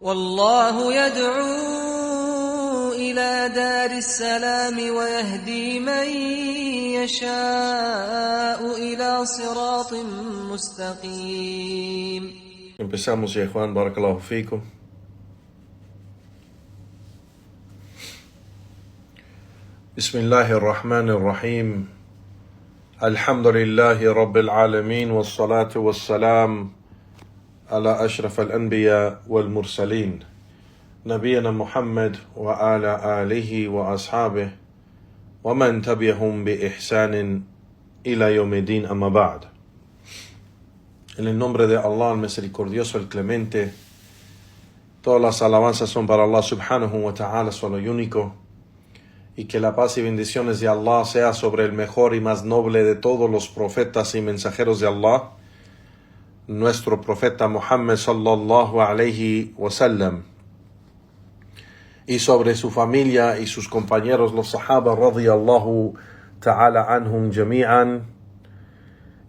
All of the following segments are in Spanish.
والله يدعو إلى دار السلام ويهدي من يشاء إلى صراط مستقيم. Empezamos, ya Juan, barakallahu fikum. Bismillahir Rahmanir Rahim. Alhamdulillahi Rabbil Alamin, wassalatu wassalam ala ashraf al-anbiya wal mursalin, nabiyana Muhammad wa ala alihi wa ashabih wa man tabi'ahum bi ihsanin ila yawmiddin, amma ba'd. En el nombre de Allah, el misericordioso, el clemente, todas las alabanzas son para Allah subhanahu wa ta'ala, solo y único, y que la paz y bendiciones de Allah sea sobre el mejor y más noble de todos los profetas y mensajeros de Allah, nuestro profeta Muhammad sallallahu alayhi wa sallam, y sobre su familia y sus compañeros, los sahaba radiyallahu ta'ala anhum jami'an,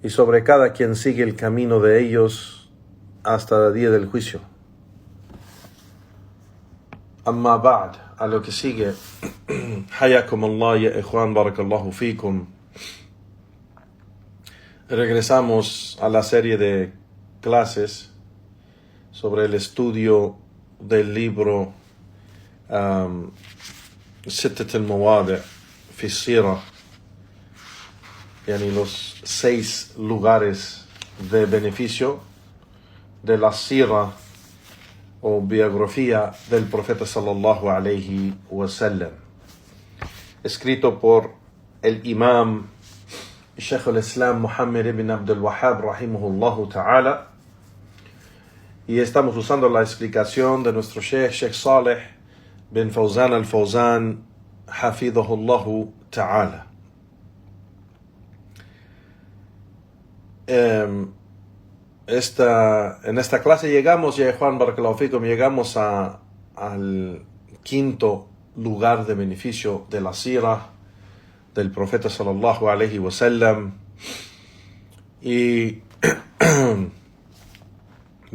y sobre cada quien sigue el camino de ellos hasta el día del juicio. Amma ba'd, a lo que sigue, hayakum Allah ya ikhwan, barakallahu fikum. Regresamos a la serie de clases sobre el estudio del libro Sittat al-Mawadi' fi Sira, yani los 6 lugares de beneficio de la Sira o biografía del profeta sallallahu alayhi wa sallam, escrito por el imam Shaykh al-Islam Muhammad ibn Abdul Wahhab rahimahullahu ta'ala, y estamos usando la explicación de nuestro Sheikh Saleh bin Fawzan al-Fawzan hafidhahullahu ta'ala. En esta clase llegamos, ya Juan barakallahu fikum, llegamos al 5º lugar de beneficio de la sira del profeta sallallahu alayhi wa sallam, y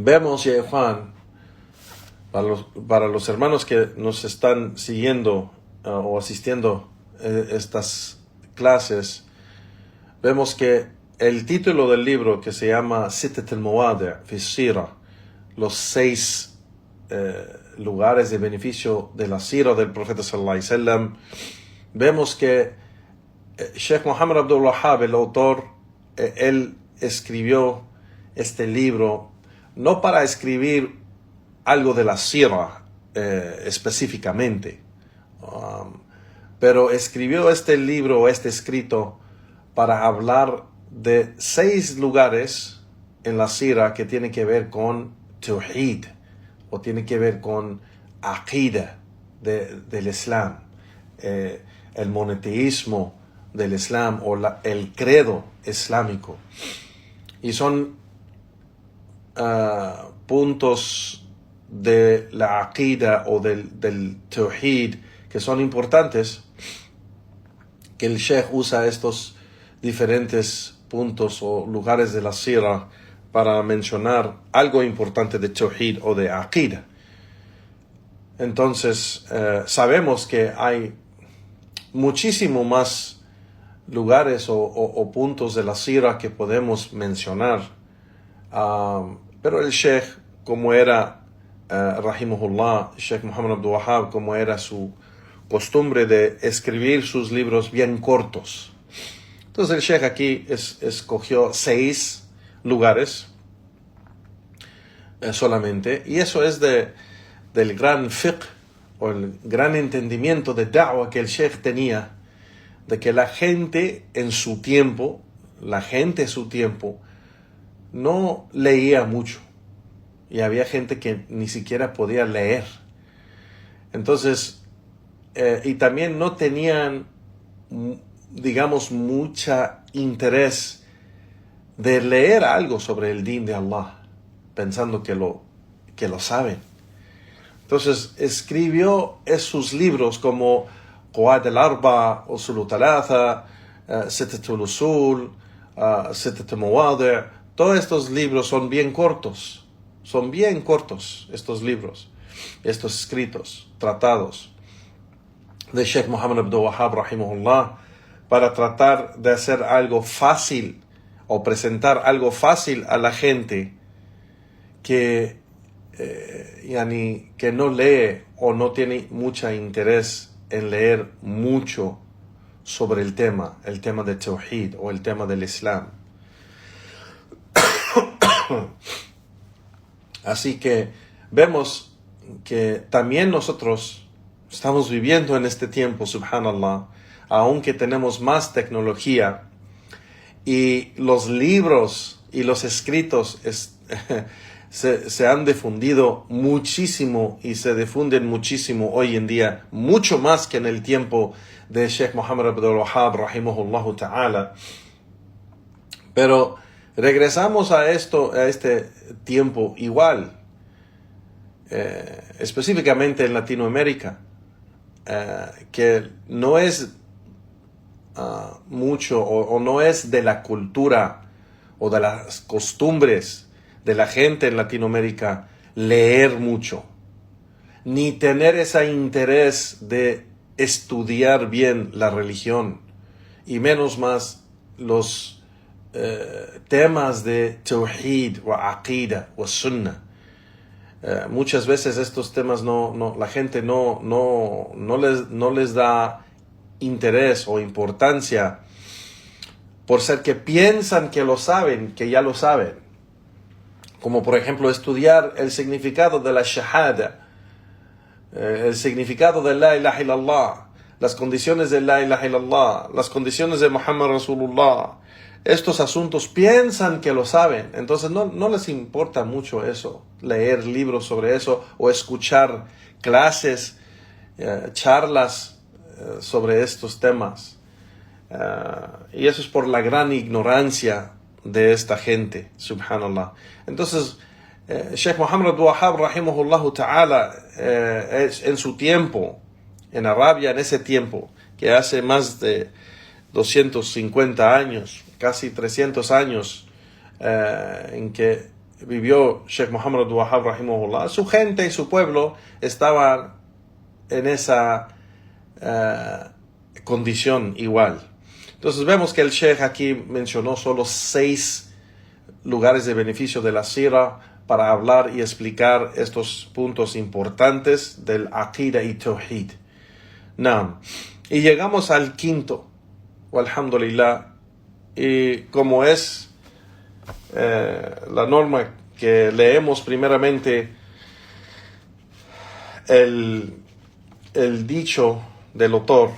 vemos, ya Juan, para los hermanos que nos están siguiendo o asistiendo estas clases, vemos que el título del libro, que se llama Sittat al-Mawadi' fi Sira, los 6 lugares de beneficio de la sira del profeta sallallahu alaihi wasallam, vemos que Sheikh Muhammad Abdul Wahhab, el autor, él escribió este libro no para escribir algo de la sira específicamente, pero escribió este libro, este escrito, para hablar de 6 lugares en la sira que tiene que ver con Tawhid, o tiene que ver con Aqida del Islam, el monoteísmo del Islam, o el credo islámico. Y son puntos de la Aqida o del Tawhid que son importantes, que el Sheikh usa estos diferentes puntos o lugares de la sira para mencionar algo importante de Tawhid o de Aqida. Entonces, sabemos que hay muchísimo más lugares o puntos de la sira que podemos mencionar, pero el Sheikh, como era rahimahullah, Sheikh Muhammad Abdul Wahhab, como era su costumbre de escribir sus libros bien cortos, entonces el Sheikh aquí escogió 6 lugares solamente, y eso es del gran fiqh, o el gran entendimiento de da'wah que el Sheikh tenía, de que la gente en su tiempo no leía mucho, y había gente que ni siquiera podía leer. Entonces, y también no tenían, digamos, mucha interés de leer algo sobre el din de Allah, pensando que lo saben. Entonces escribió esos libros como Qawaid al-Arba, Usul al-Thalatha, Sittat al-Usul, Sittat al-Mawadi'. Todos estos libros son bien cortos, Son bien cortos estos libros, estos escritos, tratados de Sheikh Muhammad Abdul Wahhab rahimahullah, para tratar de hacer algo fácil o presentar algo fácil a la gente que no lee o no tiene mucho interés en leer mucho sobre el tema de Tawhid o el tema del Islam. Así que vemos que también nosotros estamos viviendo en este tiempo, subhanallah, aunque tenemos más tecnología y los libros y los escritos se han difundido muchísimo y se difunden muchísimo hoy en día, mucho más que en el tiempo de Sheikh Muhammad Abdul Wahhab rahimahullah ta'ala. Pero regresamos a este tiempo igual, específicamente en Latinoamérica, que no es mucho o no es de la cultura o de las costumbres de la gente en Latinoamérica leer mucho, ni tener ese interés de estudiar bien la religión, y menos más los temas de Tawhid o Aqida o Sunnah. Muchas veces estos temas la gente no les da interés o importancia por ser que piensan que lo saben, que ya lo saben. Como por ejemplo estudiar el significado de la shahada, el significado de la ilaha illallah, las condiciones de la ilaha illallah, las condiciones de Muhammad Rasulullah. Estos asuntos piensan que lo saben, entonces no les importa mucho eso, leer libros sobre eso o escuchar clases, charlas sobre estos temas. Y eso es por la gran ignorancia de esta gente, subhanallah. Entonces, Sheikh Muhammad Abdul Wahhab rahimahullah ta'ala, en su tiempo, en Arabia, en ese tiempo, que hace más de 250 años, casi 300 años, en que vivió Sheikh Muhammad Abdul Wahhab rahimahullah, su gente y su pueblo estaban en esa condición igual. Entonces vemos que el Sheikh aquí mencionó solo 6 lugares de beneficio de la Sira para hablar y explicar estos puntos importantes del Aqida y Tawhid. Y llegamos al quinto, walhamdulillah, y como es la norma que leemos primeramente el dicho del autor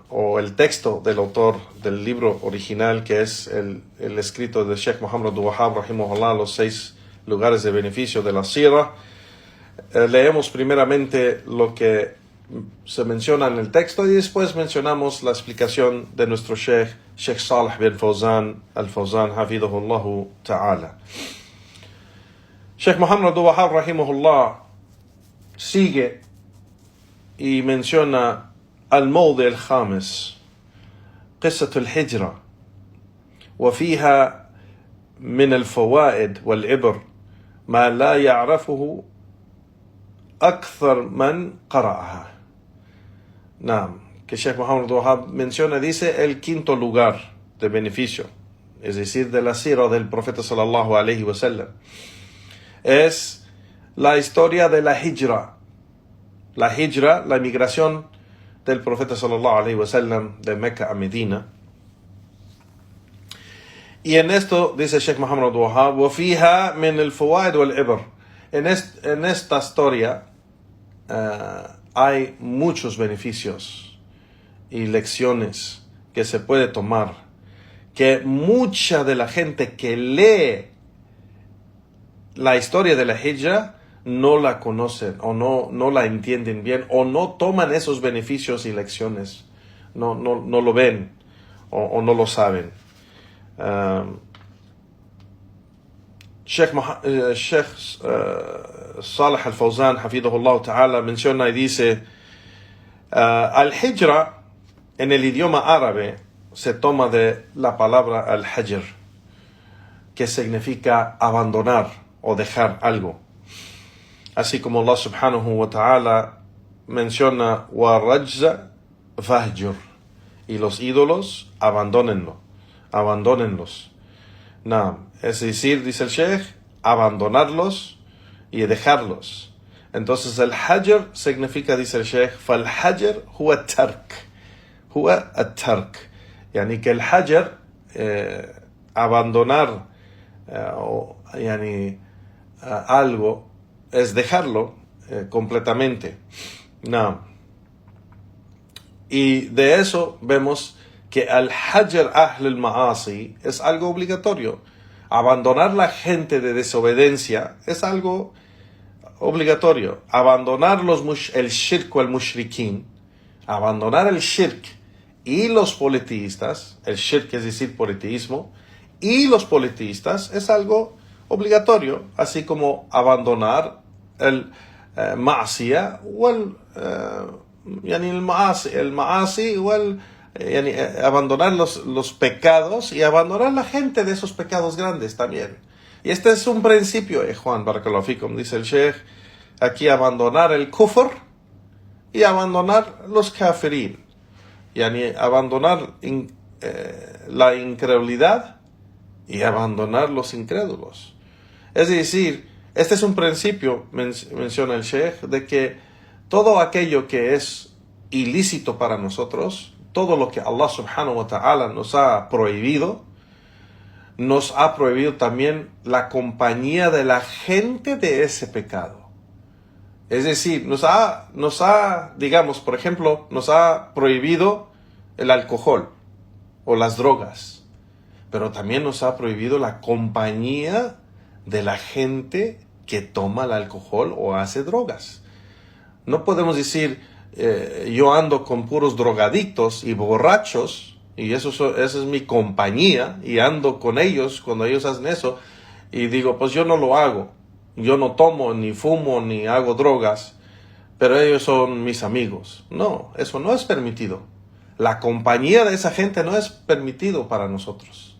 o el texto del autor del libro original, que es el escrito de Sheikh Muhammad Abdul Wahhab rahimahullah, los 6 lugares de beneficio de la Sira. Leemos primeramente lo que se menciona en el texto y después mencionamos la explicación de nuestro Sheikh Salih bin Fawzan al-Fawzan hafidhahullah ta'ala. Sheikh Muhammad Abdul Wahhab rahimahullah sigue y menciona الموضع الخامس قصة الهجرة وفيها من الفوائد والعبر ما لا يعرفه أكثر من قرأها. Que Sheikh Muhammad Abdul Wahhab menciona, dice, el quinto lugar de beneficio, es decir, de la sira del profeta sallallahu alaihi wasallam, es la historia de la hijra. La hijra, la migración del profeta sallallahu alaihi wasallam de Meca a Medina. Y en esto dice Sheikh Muhammad Abdul Wahhab, وَفِيهَا مِنَ الْفَوَائِدِ وَالْعِبْرِ. En esta historia hay muchos beneficios y lecciones que se puede tomar, que mucha de la gente que lee la historia de la hijra no la conocen o no la entienden bien o no toman esos beneficios y lecciones, no lo ven o no lo saben. Sheikh Salih al-Fawzan hafidhahullah ta'ala menciona y dice, al-hijra en el idioma árabe se toma de la palabra al-hajr, que significa abandonar o dejar algo. así como Allah subhanahu wa ta'ala menciona wa rajza fahjur, y los ídolos abandónenlos. Naam, es decir, dice el Sheikh, abandonarlos y dejarlos. Entonces el hajar significa, dice el Sheikh, fal hajar huwa at-tark, yani que el hajar, abandonar, algo, es dejarlo completamente. No. Y de eso vemos que al hajar ahl al-ma'asi es algo obligatorio. Abandonar la gente de desobediencia es algo obligatorio. Abandonar el shirk o el mushrikin, abandonar el shirk y los politeístas, el shirk es decir politeísmo, y los politeístas es algo obligatorio, así como abandonar el ma'asiyah o el ma'asi o el abandonar los pecados y abandonar la gente de esos pecados grandes también. Y este es un principio, Juan Barakallahu fikum, dice el Sheikh, aquí abandonar el kufr y abandonar los kafirin, abandonar la incredulidad y abandonar los incrédulos. Es decir, este es un principio, menciona el Sheikh, de que todo aquello que es ilícito para nosotros, todo lo que Allah subhanahu wa ta'ala nos ha prohibido también la compañía de la gente de ese pecado. Es decir, nos ha, digamos, por ejemplo, nos ha prohibido el alcohol o las drogas, pero también nos ha prohibido la compañía de la gente que toma el alcohol o hace drogas. No podemos decir, yo ando con puros drogadictos y borrachos, y esa es mi compañía, y ando con ellos cuando ellos hacen eso, y digo, pues yo no lo hago. Yo no tomo, ni fumo, ni hago drogas, pero ellos son mis amigos. No, eso no es permitido. La compañía de esa gente no es permitido para nosotros.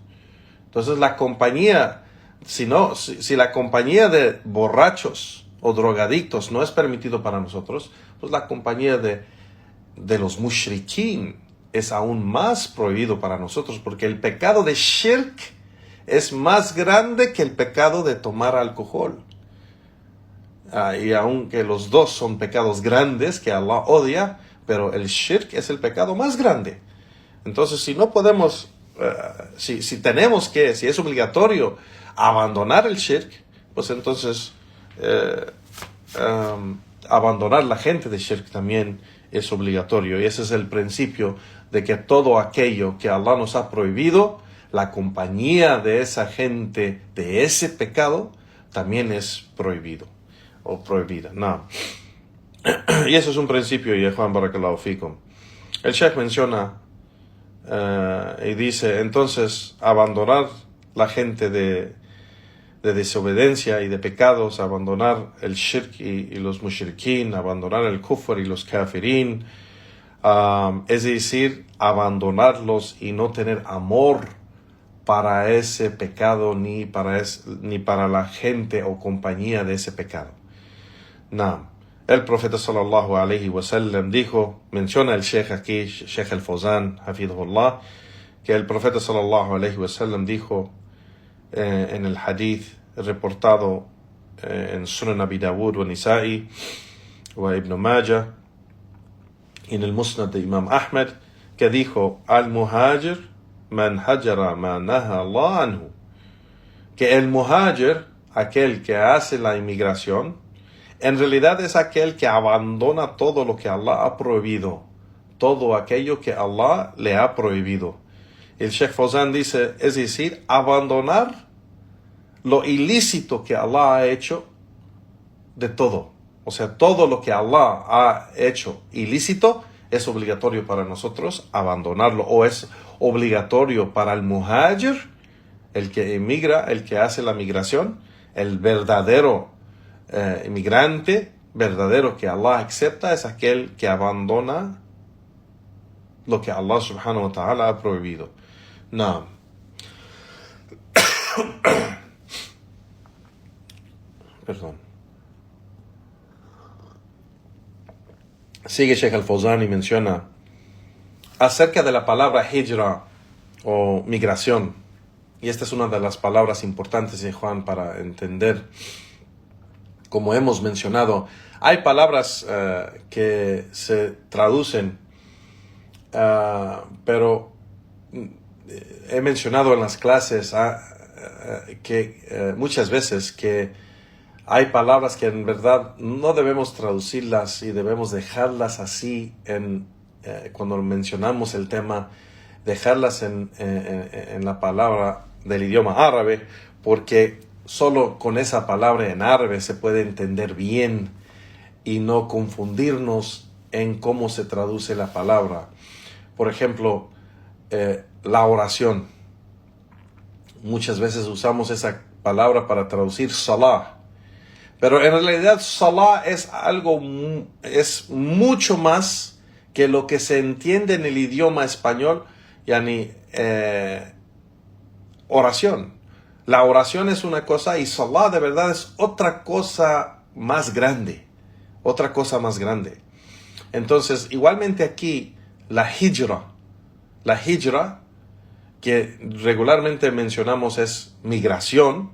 Entonces la compañía, si la compañía de borrachos o drogadictos no es permitido para nosotros, pues la compañía de los mushrikin es aún más prohibido para nosotros, porque el pecado de shirk es más grande que el pecado de tomar alcohol. Y aunque los dos son pecados grandes que Allah odia, pero el shirk es el pecado más grande. Entonces, si no podemos, si es obligatorio abandonar el shirk, pues entonces abandonar la gente de shirk también es obligatorio. Y ese es el principio de que todo aquello que Allah nos ha prohibido, la compañía de esa gente de ese pecado también es prohibido o prohibida. No. Y eso es un principio, y Juan Barakallahu fikum. El Sheikh menciona y dice, entonces, abandonar la gente de desobediencia y de pecados, abandonar el shirk y los mushrikin, abandonar el kufr y los kafirin, es decir, abandonarlos y no tener amor para ese pecado ni para la gente o compañía de ese pecado. El profeta sallallahu alayhi wa sallam dijo, menciona el Sheikh aquí, Sheikh al-Fawzan, hafidhullah, que el profeta sallallahu alayhi wa sallam dijo en el hadith reportado en Sunan Abi Dawud wa Nisa'i wa Ibn Majah, en el Musnad de Imam Ahmed, que dijo, al-muhajir man hajara ma naha Allah anhu, que el muhajir, aquel que hace la inmigración, en realidad es aquel que abandona todo lo que Allah ha prohibido, todo aquello que Allah le ha prohibido. El Sheikh Fawzan dice, es decir, abandonar lo ilícito que Allah ha hecho de todo. O sea, todo lo que Allah ha hecho ilícito es obligatorio para nosotros abandonarlo, o es obligatorio para el muhajir, el que emigra, el que hace la migración, el verdadero inmigrante verdadero que Allah acepta es aquel que abandona lo que Allah subhanahu wa ta'ala ha prohibido. No. Perdón. sigue Sheikh Al-Fawzan y menciona acerca de la palabra hijra o migración. Y esta es una de las palabras importantes de Juan para entender. Como hemos mencionado, hay palabras que se traducen, pero he mencionado en las clases que muchas veces que hay palabras que en verdad no debemos traducirlas y debemos dejarlas así cuando mencionamos el tema, dejarlas en la palabra del idioma árabe, porque solo con esa palabra en árabe se puede entender bien y no confundirnos en cómo se traduce la palabra. Por ejemplo, la oración. Muchas veces usamos esa palabra para traducir salah, pero en realidad salah es mucho más que lo que se entiende en el idioma español, yani oración. La oración es una cosa y salah de verdad es otra cosa más grande. Otra cosa más grande. Entonces, igualmente aquí, la hijra, que regularmente mencionamos es migración,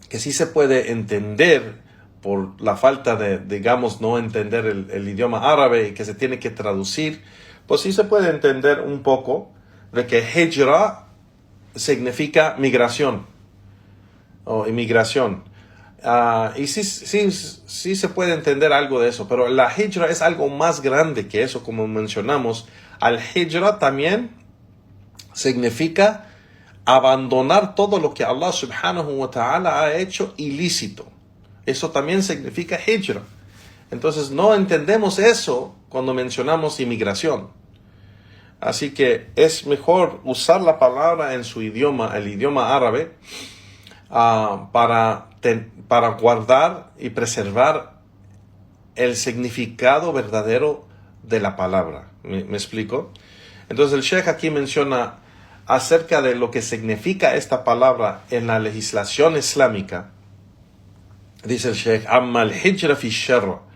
que sí se puede entender por la falta de, digamos, no entender el idioma árabe y que se tiene que traducir, pues sí se puede entender un poco de que hijra significa migración o inmigración. Y sí se puede entender algo de eso, pero la hijra es algo más grande que eso, como mencionamos. Al hijra también significa abandonar todo lo que Allah subhanahu wa ta'ala ha hecho ilícito. Eso también significa hijra. Entonces no entendemos eso cuando mencionamos inmigración. Así que es mejor usar la palabra en su idioma, el idioma árabe, para guardar y preservar el significado verdadero de la palabra. ¿Me explico? Entonces el Sheikh aquí menciona acerca de lo que significa esta palabra en la legislación islámica. Dice el Sheikh: Amma al-hijra fi sharr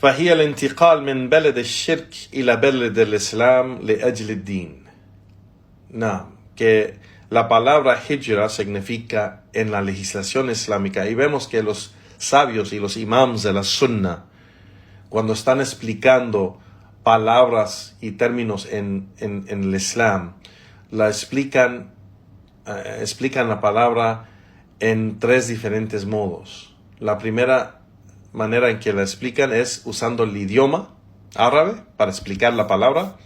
فهي الانتقال من بلد الشرك إلى بلد الإسلام لأجل الدين. Que la palabra hijra significa en la legislación islámica, y vemos que los sabios y los imams de la sunna, cuando están explicando palabras y términos en el Islam, explican la palabra en tres diferentes modos. La primera manera en que la explican es usando el idioma árabe para explicar la palabra,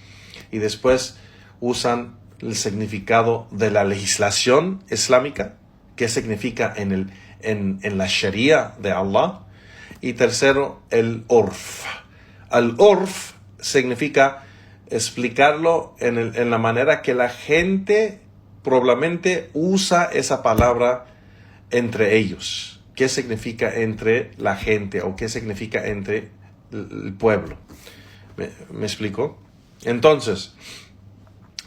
y después usan el significado de la legislación islámica, qué significa en la Sharia de Allah, y tercero el urf. Al urf significa explicarlo en la manera que la gente probablemente usa esa palabra entre ellos. ¿Qué significa entre la gente o qué significa entre el pueblo? ¿Me explico? Entonces,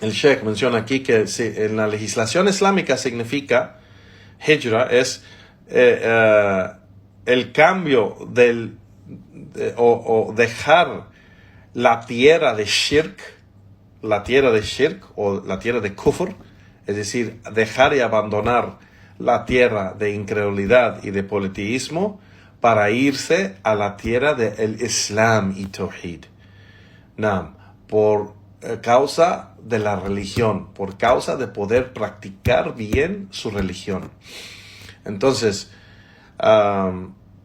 el Sheikh menciona aquí que en la legislación islámica significa hijra es el cambio o dejar la tierra de shirk o la tierra de kufr, es decir, dejar y abandonar la tierra de incredulidad y de politeísmo para irse a la tierra del Islam y Tawhid. Por causa de la religión, por causa de poder practicar bien su religión. Entonces,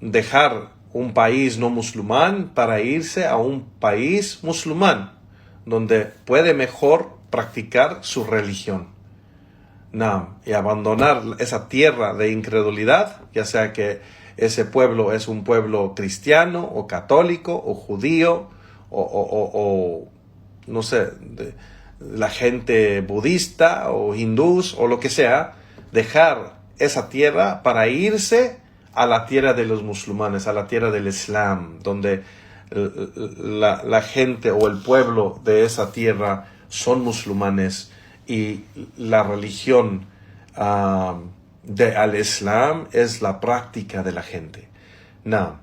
dejar un país no musulmán para irse a un país musulmán, donde puede mejor practicar su religión. Y abandonar esa tierra de incredulidad, ya sea que ese pueblo es un pueblo cristiano o católico o judío o no sé, la gente budista o hindús o lo que sea, dejar esa tierra para irse a la tierra de los musulmanes, a la tierra del Islam, donde la gente o el pueblo de esa tierra son musulmanes y la religión al Islam es la práctica de la gente. No.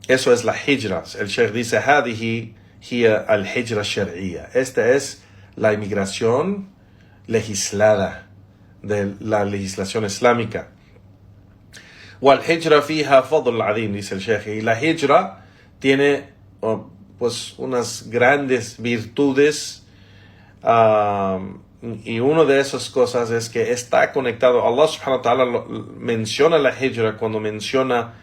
Eso es la hijra. El Sheikh dice, هذه هي الهجرة الشرعية. Esta es la inmigración legislada de la legislación islámica. والهجرة فيها فضل عظيم, dice el Sheikh. Y la hijra tiene pues unas grandes virtudes, y una de esas cosas es que está conectado. Allah subhanahu wa ta'ala menciona la hijra cuando menciona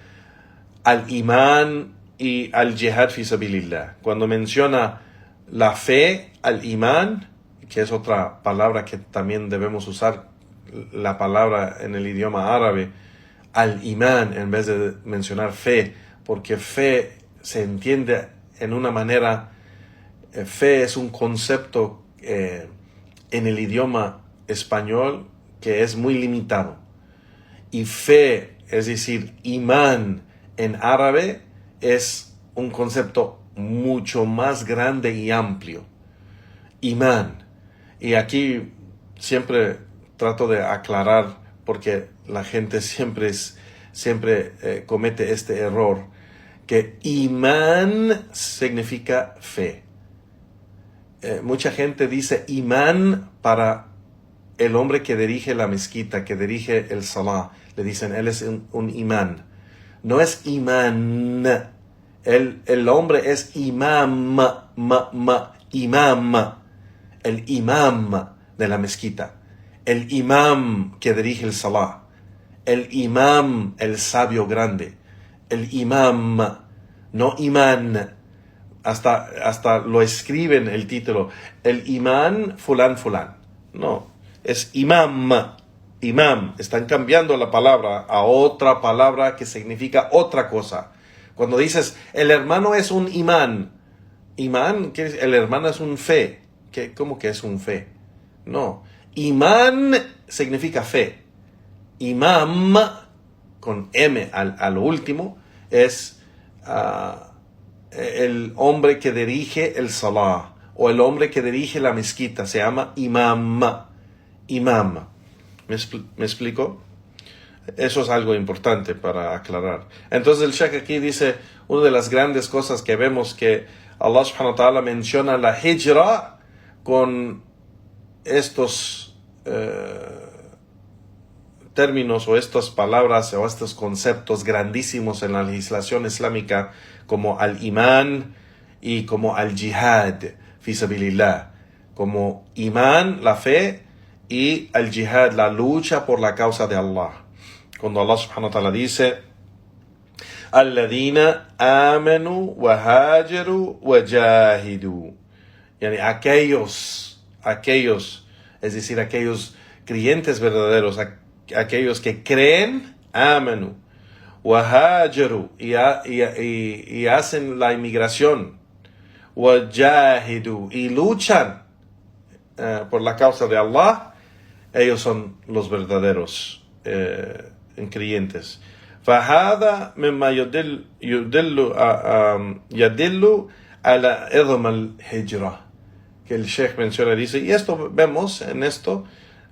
al imán y al jihad fi sabilillah. Cuando menciona la fe, al imán, que es otra palabra que también debemos usar, la palabra en el idioma árabe, al imán en vez de mencionar fe, porque fe se entiende en una manera, fe es un concepto en el idioma español que es muy limitado. Y fe, es decir, imán en árabe, es un concepto mucho más grande y amplio. Imán. Y aquí siempre trato de aclarar, porque la gente siempre comete este error, que imán significa fe. Mucha gente dice imán para el hombre que dirige la mezquita, que dirige el salah. Le dicen, él es un imán. No es imán. El hombre es imam. Imam. El imam de la mezquita. El imam que dirige el salah. El imam, el sabio grande. El imam, no imán. Hasta lo escriben el título. El imán fulán. No, es imam. Imam. Están cambiando la palabra a otra palabra que significa otra cosa. Cuando dices, el hermano es un imán. Imán, ¿qué es? El hermano es un fe. ¿Cómo que es un fe? No. Imán significa fe. Imam, con M al último, es el hombre que dirige el salah, o el hombre que dirige la mezquita. Se llama imam. Imam. ¿Me explico? Eso es algo importante para aclarar. Entonces el Sheikh aquí dice, una de las grandes cosas que vemos que Allah subhanahu wa ta'ala menciona la hijra con estos términos o estas palabras o estos conceptos grandísimos en la legislación islámica, como al imán y como al jihad fi sabilillah. Como imán, la fe, y al jihad, la lucha por la causa de Allah. Cuando Allah subhanahu wa ta'ala dice, alladhina amanu wa hajaru wa jahidu, yani aquellos, es decir, aquellos creyentes verdaderos, aquellos que creen, amanu wa hajaru, y hacen la inmigración, wa jahidu, y luchan por la causa de Allah. Ellos son los verdaderos creyentes. فهذا مما يدل على عظم الهجرة, que el Sheikh menciona, dice, y esto vemos en esto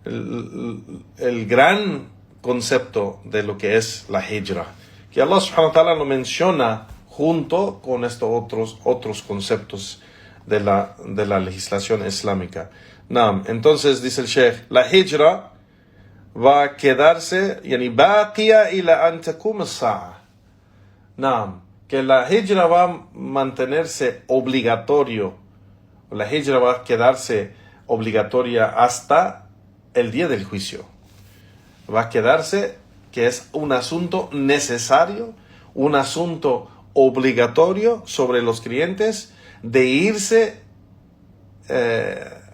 el gran concepto de lo que es la hijra, que Allah subhanahu wa ta'ala lo menciona junto con estos otros conceptos de la legislación islámica. Entonces dice el Sheikh, la hijra va a quedarse, yani baqiya ila an taqum as-sa'a. Que la hijra va a mantenerse obligatorio. La hijra va a quedarse obligatoria hasta el día del juicio. Va a quedarse que es un asunto necesario, un asunto obligatorio sobre los creyentes de irse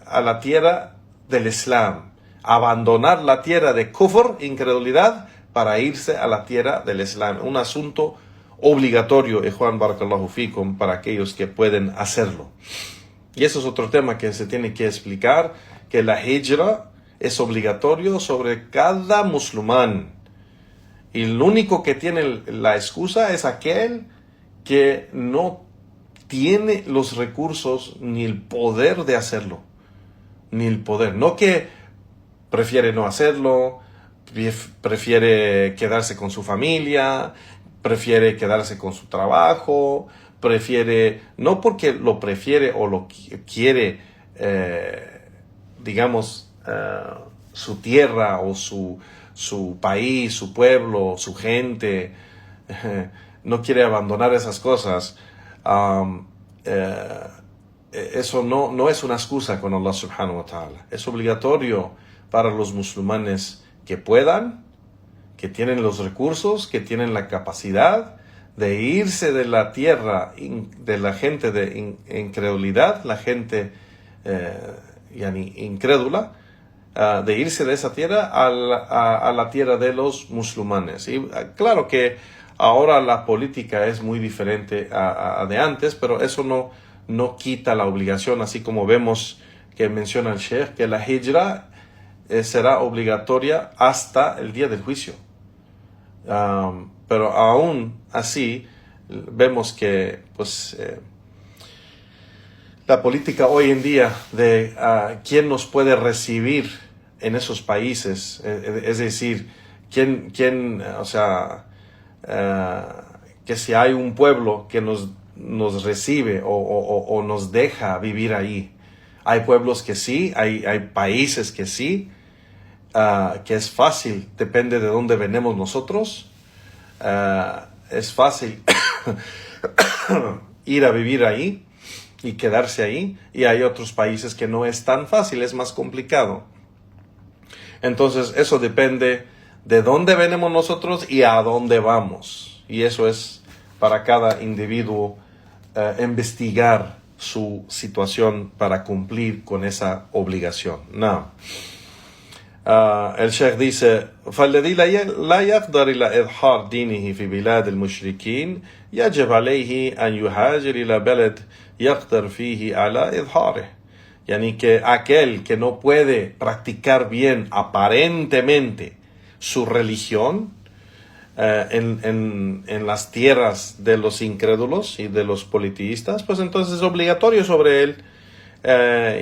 a la tierra del Islam, abandonar la tierra de kufr, incredulidad, para irse a la tierra del Islam. Un asunto obligatorio, Juan barakallahu fikum, para aquellos que pueden hacerlo. Y eso es otro tema que se tiene que explicar, que la hijra es obligatorio sobre cada musulmán. Y el único que tiene la excusa es aquel que no tiene los recursos ni el poder de hacerlo. Ni el poder. No que prefiere no hacerlo, prefiere quedarse con su familia, prefiere quedarse con su trabajo, prefiere, no porque lo prefiere o lo quiere, digamos, su tierra o su país, su pueblo, su gente, no quiere abandonar esas cosas. Eso no es una excusa con Allah subhanahu wa ta'ala. Es obligatorio para los musulmanes que puedan, que tienen los recursos, que tienen la capacidad de irse de la tierra de la gente de incredulidad, la gente incrédula, de irse de esa tierra a la tierra de los musulmanes. Y claro que ahora la política es muy diferente a de antes, pero eso no quita la obligación, así como vemos que menciona el Sheikh, que la hijra será obligatoria hasta el día del juicio. Pero aún así vemos que la política hoy en día de quién nos puede recibir en esos países, es decir, que si hay un pueblo que nos recibe o nos deja vivir ahí. Hay pueblos que sí, hay países que sí, que es fácil, depende de dónde venimos nosotros, es fácil ir a vivir ahí y quedarse ahí, y hay otros países que no es tan fácil, es más complicado. Entonces eso depende de dónde venimos nosotros y a dónde vamos, y eso es para cada individuo investigar su situación para cumplir con esa obligación. No. El Sheikh dice: فالذي لا يقدر إلى إظهار دينه في بلاد المشركين يجب عليه أن يهاجر إلى بلد يقدر فيه على إظهاره. Yani que aquel que no puede practicar bien aparentemente su religión en las tierras de los incrédulos y de los politeístas, pues entonces es obligatorio sobre él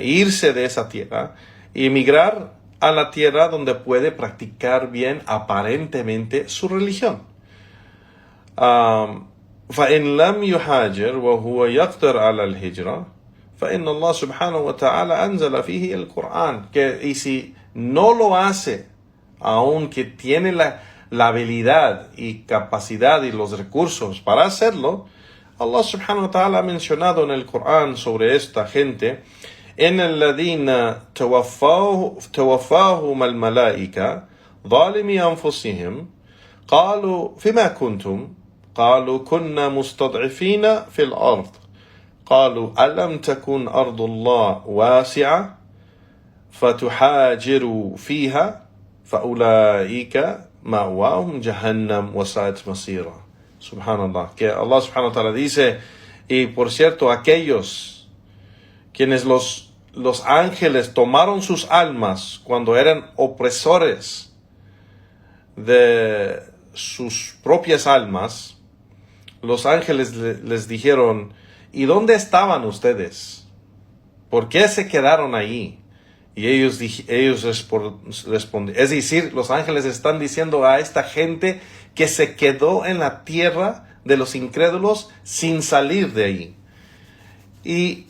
irse de esa tierra y emigrar a la tierra donde puede practicar bien aparentemente su religión. فإن لم يهاجر وهو يقدر على الهجرة فإن الله سبحانه وتعالى أنزل فيه القرآن. Y si no lo hace, aunque tiene la habilidad y capacidad y los recursos para hacerlo, Allah subhanahu wa ta'ala ha mencionado en el Corán sobre esta gente: إن الذين توفاهم الملائكة ظالمي أنفسهم قالوا فيما كنتم قالوا كنا مستضعفين في الأرض قالوا ألم تكن أرض الله واسعة فتحاجروا فيها فأولئك مأواهم جهنم وساءت مصيرا. Subhanallah, que Allah subhanahu wa ta'ala dice: y por cierto, aquellos quienes los ángeles tomaron sus almas cuando eran opresores de sus propias almas, los ángeles les dijeron: ¿y dónde estaban ustedes? ¿Por qué se quedaron ahí? Y ellos respondieron, es decir, los ángeles están diciendo a esta gente que se quedó en la tierra de los incrédulos sin salir de ahí. Y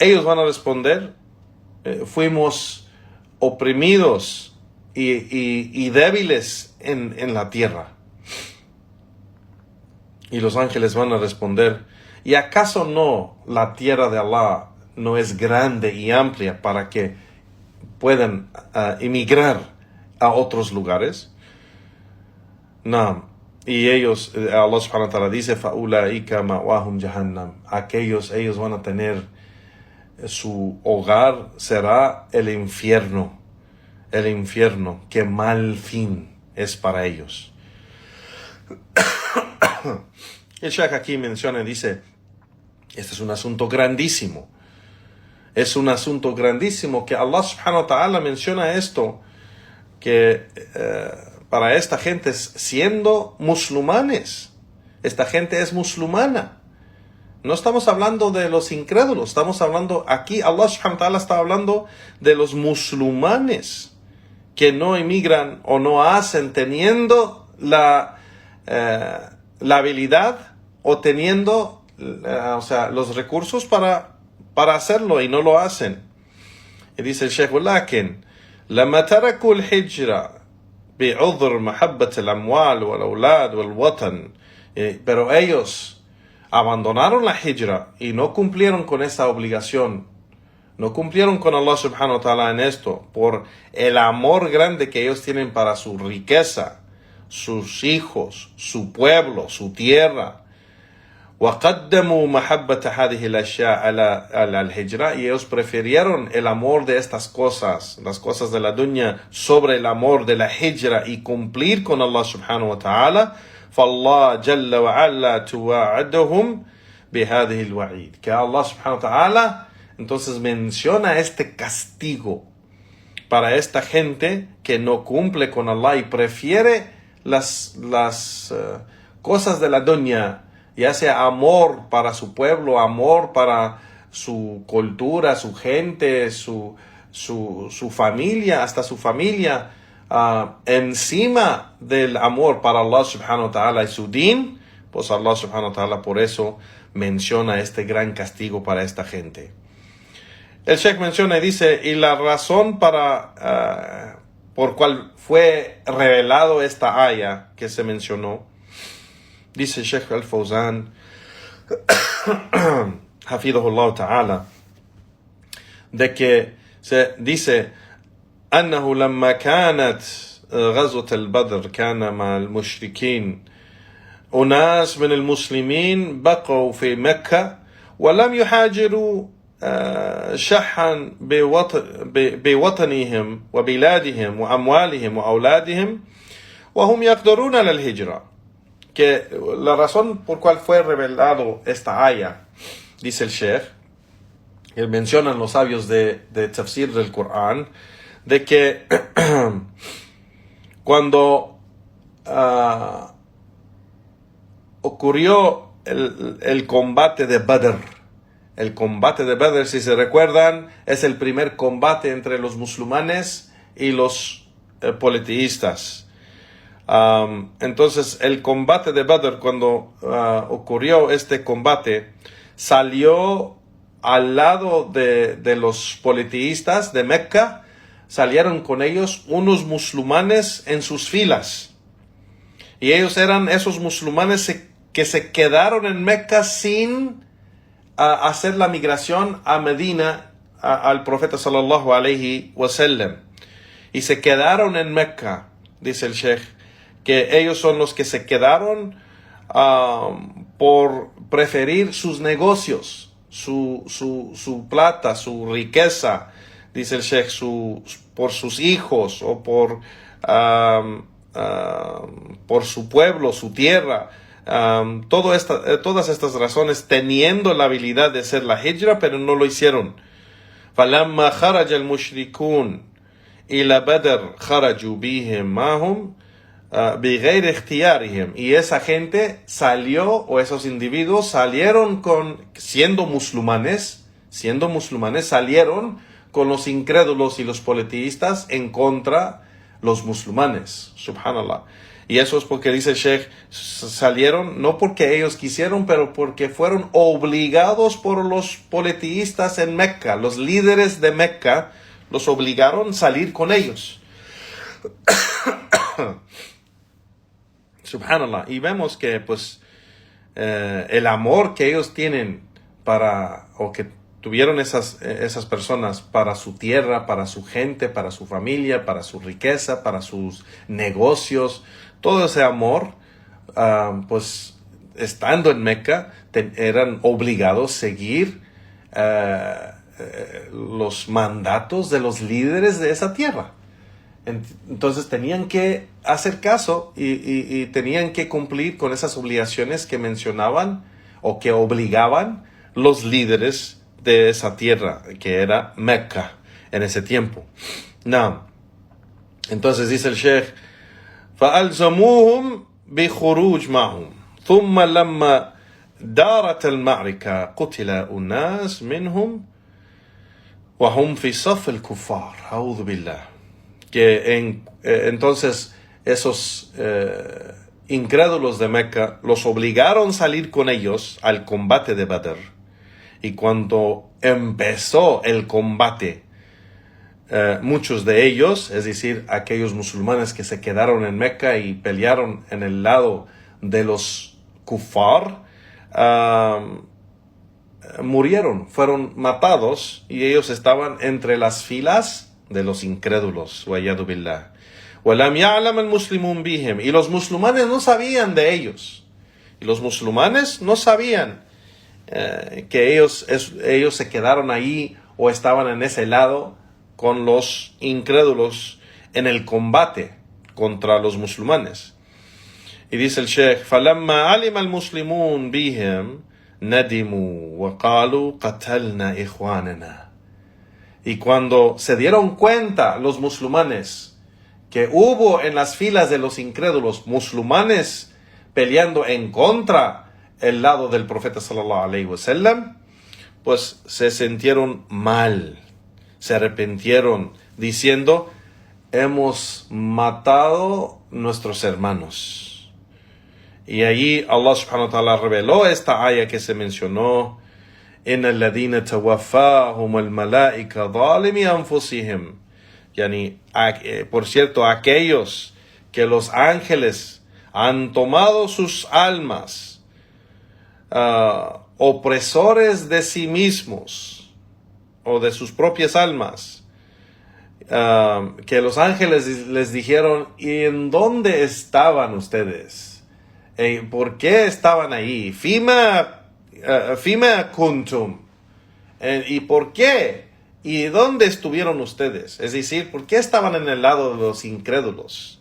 ellos van a responder: fuimos oprimidos y débiles en la tierra. Y los ángeles van a responder: ¿y acaso no la tierra de Allah no es grande y amplia para que puedan emigrar a otros lugares? No. Y ellos, Allah subhanahu wa ta'ala dice: فَأُولَئِكَ مَأْوَاهُمْ جَهَنَّمْ. Ellos van a tener, su hogar será el infierno. El infierno, qué mal fin es para ellos. El Shaykh aquí menciona y dice: este es un asunto grandísimo. Es un asunto grandísimo que Allah subhanahu wa ta'ala menciona esto, que para esta gente siendo musulmanes, esta gente es musulmana. No estamos hablando de los incrédulos, estamos hablando aquí, Allah subhanahu wa ta'ala está hablando de los musulmanes que no emigran o no hacen teniendo la habilidad o teniendo los recursos para hacerlo y no lo hacen. Y dice el Sheikh: ولكن لما تركوا الهجرة بعذر محبة الأموال والأولاد والوطن. Pero ellos abandonaron la hijra y no cumplieron con esa obligación. No cumplieron con Allah subhanahu wa ta'ala en esto por el amor grande que ellos tienen para su riqueza, sus hijos, su pueblo, su tierra. وقدموا محبة هذه الأشياء على الهجرة. Y ellos prefirieron el amor de estas cosas, las cosas de la dunya, sobre el amor de la hijra y cumplir con Allah subhanahu wa ta'ala. فالله جل وعلا توعدهم بهذه الوعيد. Que Allah subhanahu wa ta'ala entonces menciona este castigo para esta gente que no cumple con Allah y prefiere las cosas de la dunya, ya sea amor para su pueblo, amor para su cultura, su gente, su familia, hasta su familia, encima del amor para Allah subhanahu wa ta'ala y su din. Pues Allah subhanahu wa ta'ala por eso menciona este gran castigo para esta gente. El Sheikh menciona y dice: y la razón por cual fue revelado esta aya que se mencionó, dice Sheikh Al-Fawzan hafidhahullah ta'ala, de que se dice: أنه لما كانت غزوة البدر كان مع المشركين أناس من المسلمين بقوا في مكة ولم يهاجروا شحا بوطنهم وبلادهم وأموالهم وأولادهم وهم يقدرون على الهجرة. Que la razón por cual fue revelado esta aya, dice el Sheikh, que mencionan los sabios de tafsir del Corán, de que cuando ocurrió el combate de Badr. El combate de Badr, si se recuerdan, es el primer combate entre los musulmanes y los politeístas. Entonces, el combate de Badr, cuando ocurrió este combate, salió al lado de los politeístas de Mecca, salieron con ellos unos musulmanes en sus filas. Y ellos eran esos musulmanes que se quedaron en Mecca sin hacer la migración a Medina al profeta sallallahu alaihi wasallam. Y se quedaron en Mecca, dice el Sheikh, que ellos son los que se quedaron por preferir sus negocios, su plata, su riqueza, dice el Sheikh, por sus hijos o por su pueblo, su tierra. Todas estas razones, teniendo la habilidad de hacer la hijra, pero no lo hicieron. فَلَمَّا خَرَجَ الْمُشْرِكُونَ إِلَى بَدْرٍ خَرَجُوا بِهِمْ مَعَهُمْ بِغَيْرِ اخْتِيَارِهِمْ. Y esa gente salió, o esos individuos salieron siendo musulmanes, salieron con los incrédulos y los politeístas en contra los musulmanes. Subhanallah. Y eso es porque dice el Sheikh, salieron no porque ellos quisieron, pero porque fueron obligados por los politeístas en Mecca. Los líderes de Mecca los obligaron a salir con ellos. Subhanallah. Y vemos que pues el amor que ellos tienen o que tuvieron esas personas para su tierra, para su gente, para su familia, para su riqueza, para sus negocios, todo ese amor, pues estando en Mecca, eran obligados a seguir los mandatos de los líderes de esa tierra. Entonces tenían que hacer caso y tenían que cumplir con esas obligaciones que mencionaban o que obligaban los líderes de esa tierra, que era Mecca en ese tiempo. Entonces dice el Sheikh: فألزموهم بخروج معهم ثم لما دارت المعركة قتل أناس منهم وهم في صف الكفار. أعوذ بالله. Que entonces esos incrédulos de Meca, los obligaron a salir con ellos al combate de Badr. Y cuando empezó el combate, muchos de ellos, es decir, aquellos musulmanes que se quedaron en Meca y pelearon en el lado de los kufar, murieron, fueron matados, y ellos estaban entre las filas de los incrédulos. Wa'yadu billah. وَلَمْ يَعْلَمَ الْمُسْلِمُونَ بِهِمْ. Y los musulmanes no sabían de ellos. Y los musulmanes no sabían que ellos se quedaron ahí o estaban en ese lado con los incrédulos en el combate contra los musulmanes. Y dice el Sheikh, فَلَمَّا عَلِمَ الْمُسْلِمُونَ بِهِمْ نَدِمُوا وَقَالُوا قَتَلْنَا إِخْوَانَنَا. Y cuando se dieron cuenta los musulmanes que hubo en las filas de los incrédulos musulmanes peleando en contra el lado del profeta sallallahu alaihi wasallam, pues se sintieron mal, se arrepintieron diciendo, hemos matado nuestros hermanos. Y allí Allah subhanahu wa ta'ala reveló esta aya que se mencionó, إِنَّ الَّذِينَ تَوَفَّاهُمُ الْمَلَائِكَ ظَالِمِي أَنفُسِهِمْ. Yani, por cierto, aquellos que los ángeles han tomado sus almas, opresores de sí mismos o de sus propias almas, que los ángeles les dijeron, ¿y en dónde estaban ustedes? ¿Por qué estaban ahí? Fima kuntum. ¿Y por qué? ¿Y dónde estuvieron ustedes? Es decir, ¿por qué estaban en el lado de los incrédulos?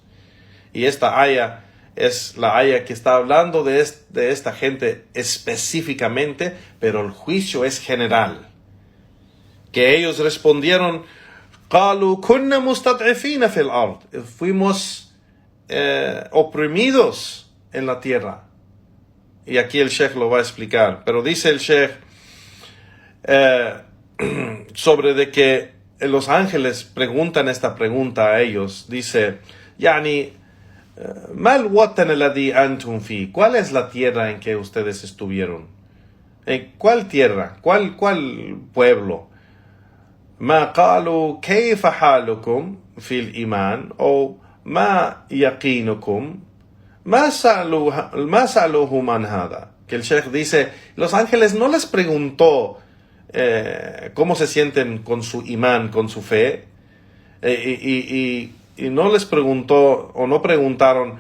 Y esta aya es la aya que está hablando de esta gente específicamente, pero el juicio es general. Que ellos respondieron, قَالُوا كُنَّا مُسْتَضْعِفِينَ فِي الْأَرْضِ. Fuimos oprimidos en la tierra. Y aquí el Sheikh lo va a explicar. Pero dice el Sheikh sobre de que los ángeles preguntan esta pregunta a ellos. Dice, Yani, mal watan alladhi antum fi. ¿Cuál es la tierra en que ustedes estuvieron? ¿Cuál tierra? ¿Cuál pueblo? Ma qalu kayfa halukum fil iman o ma yaqinukum ma saluhu man hada. Que el Sheikh dice, los ángeles no les preguntó cómo se sienten con su imán, con su fe, y no les preguntó o no preguntaron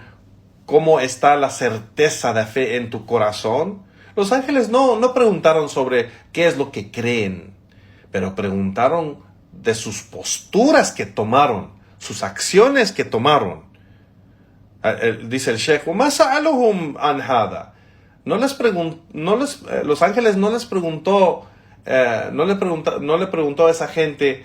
cómo está la certeza de fe en tu corazón. Los ángeles no preguntaron sobre qué es lo que creen, pero preguntaron de sus posturas que tomaron, sus acciones que tomaron. Dice el Sheikh, "Ma sa'aluhum an hada." Los ángeles no le preguntó a esa gente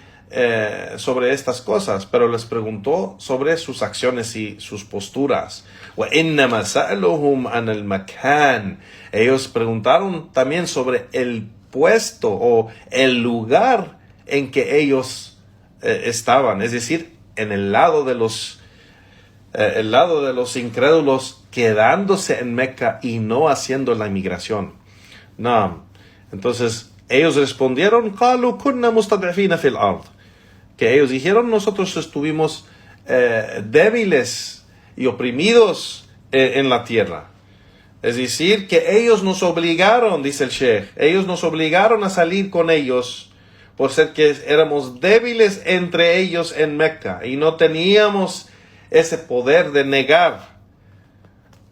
sobre estas cosas, pero les preguntó sobre sus acciones y sus posturas. وَإِنَّمَا سَأَلُهُمْ عَنَ الْمَكَانِ. Ellos preguntaron también sobre el puesto o el lugar en que ellos estaban, es decir, en el lado de los incrédulos, quedándose en Meca y no haciendo la inmigración. No. Entonces ellos respondieron, قَالُوا كُنَّا مُسْتَضْعِفِينَ فِي الْأَرْضِ. Que ellos dijeron, nosotros estuvimos débiles y oprimidos en la tierra. Es decir, que ellos nos obligaron, dice el Sheikh, ellos nos obligaron a salir con ellos por ser que éramos débiles entre ellos en Meca y no teníamos ese poder de negar.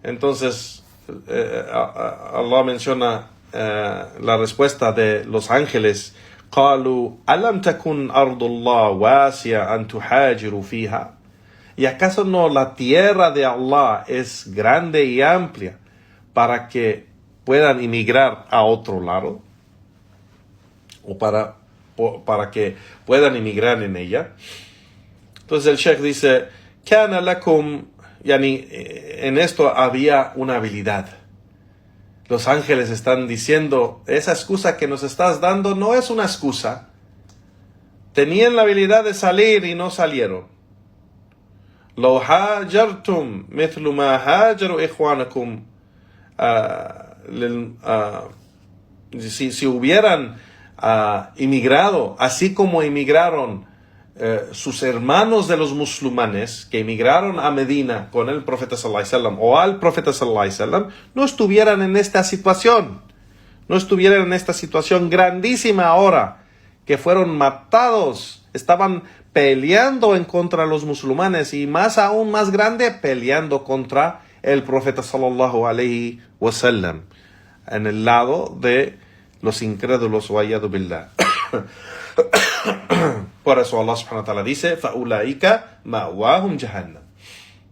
Entonces, Allah menciona la respuesta de los ángeles. قالوا ألم تكن أرض الله واسعة أن تهاجروا فيها. ¿Y acaso no la tierra de Allah es grande y amplia para que puedan emigrar a otro lado? O para que puedan emigrar en ella. Entonces el Sheikh dice, كان لكم, yani, en esto había una habilidad. Los ángeles están diciendo, esa excusa que nos estás dando no es una excusa. Tenían la habilidad de salir y no salieron. لو هاجرتم مثل ما هاجروا إخوانكم si hubieran emigrado, así como emigraron sus hermanos de los musulmanes que emigraron a Medina con el profeta sallallahu alaihi wasallam o al profeta sallallahu alaihi wasallam, no estuvieran en esta situación, no estuvieran en esta situación grandísima ahora, que fueron matados, estaban peleando en contra de los musulmanes y aún más grande, peleando contra el profeta sallallahu alaihi wasallam, en el lado de los incrédulos, wa'iyadu billah. Por eso Allah subhanahu wa ta'ala dice, فَأُولَٰئِكَ مَأْوَاهُمْ جَهَنَّمْ.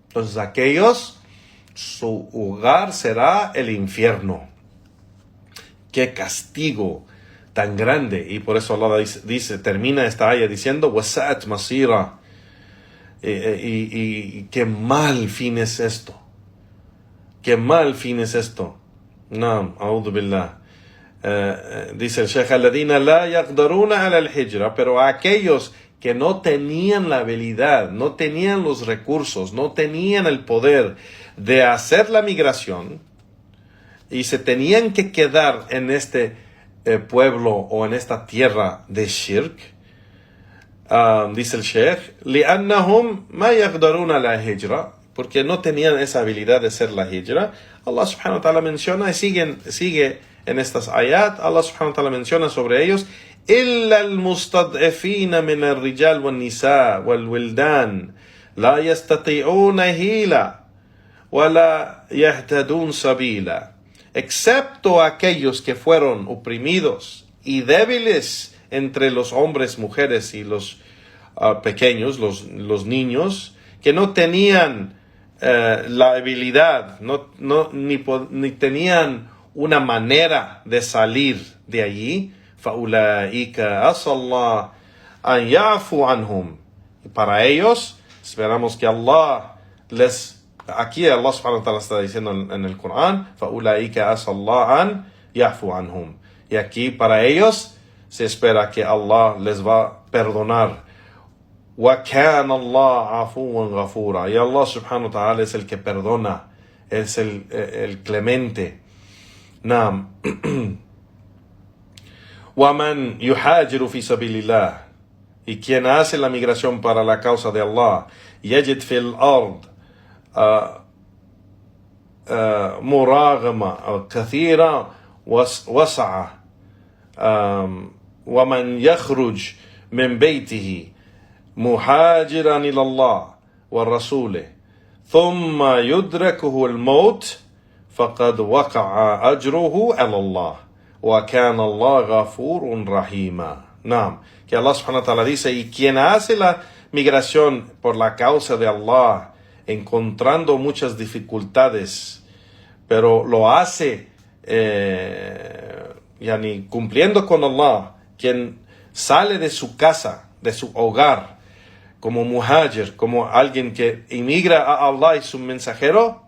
Entonces aquellos, su hogar será el infierno. ¡Qué castigo tan grande! Y por eso Allah termina esta ayah diciendo, وَسَأَتْ مَصِيرًا. Y qué mal fin es esto. Qué mal fin es esto. Naam, a'udhu billah. Dice el Sheikh, الَّذِينَ لَا يَقْدَرُونَ عَلَى الْحِجْرَةِ. Pero aquellos que no tenían la habilidad, no tenían los recursos, no tenían el poder de hacer la migración y se tenían que quedar en este pueblo o en esta tierra de shirk, dice el Sheikh, لِأَنَّهُمْ مَا يَقْدَرُونَ عَلَى الْحِجْرَةِ, porque no tenían esa habilidad de hacer la hijra. Allah subhanahu wa ta'ala menciona y sigue en estas ayat, Allah subhanahu wa ta'ala menciona sobre ellos, إِلَّا الْمُسْتَضْعِفِينَ مِنَ الرِّجَالِ وَالنِّسَاءِ وَالْوِلْدَانِ لَا يَسْتَطِيعُونَ هِيلًا وَلَا يَهْتَدُونَ سَبِيلًا. Excepto aquellos que fueron oprimidos y débiles entre los hombres, mujeres y los pequeños, los niños, que no tenían la habilidad, ni tenían una manera de salir de allí, فَأُولَٰئِكَ عَسَى اللَّهُ أَن يَعْفُوَ عَنْهُمْ. Y para ellos, esperamos que aquí Allah subhanahu wa ta'ala está diciendo en el Corán, فَأُولَٰئِكَ عَسَى اللَّهُ أَن يَعْفُوَ عَنْهُمْ. Y aquí para ellos se espera que Allah les va a perdonar. وَكَانَ اللَّهُ عَفُوًّا غَفُورًا. Y Allah subhanahu wa ta'ala es el que perdona, es el clemente. Naam. وَمَنْ يُحَاجِرُ فِي سَبِيلِ اللَّهِ. Y quien hace la migración para la causa de Allah, يَجِدْ فِي الْأَرْضِ مراغمة كثيرة وسعة. ومن يخرج من بيته مهاجرا إلى الله ورسوله ثم يدركه الموت فقد وقع أجره على الله وكان الله غفور رحيما. Naam, que Allah subhanahu wa ta'ala dice, y quien hace la migración por la causa de Allah, encontrando muchas dificultades, pero lo hace cumpliendo con Allah, quien sale de su casa, de su hogar, como muhajir, como alguien que emigra a Allah y su mensajero,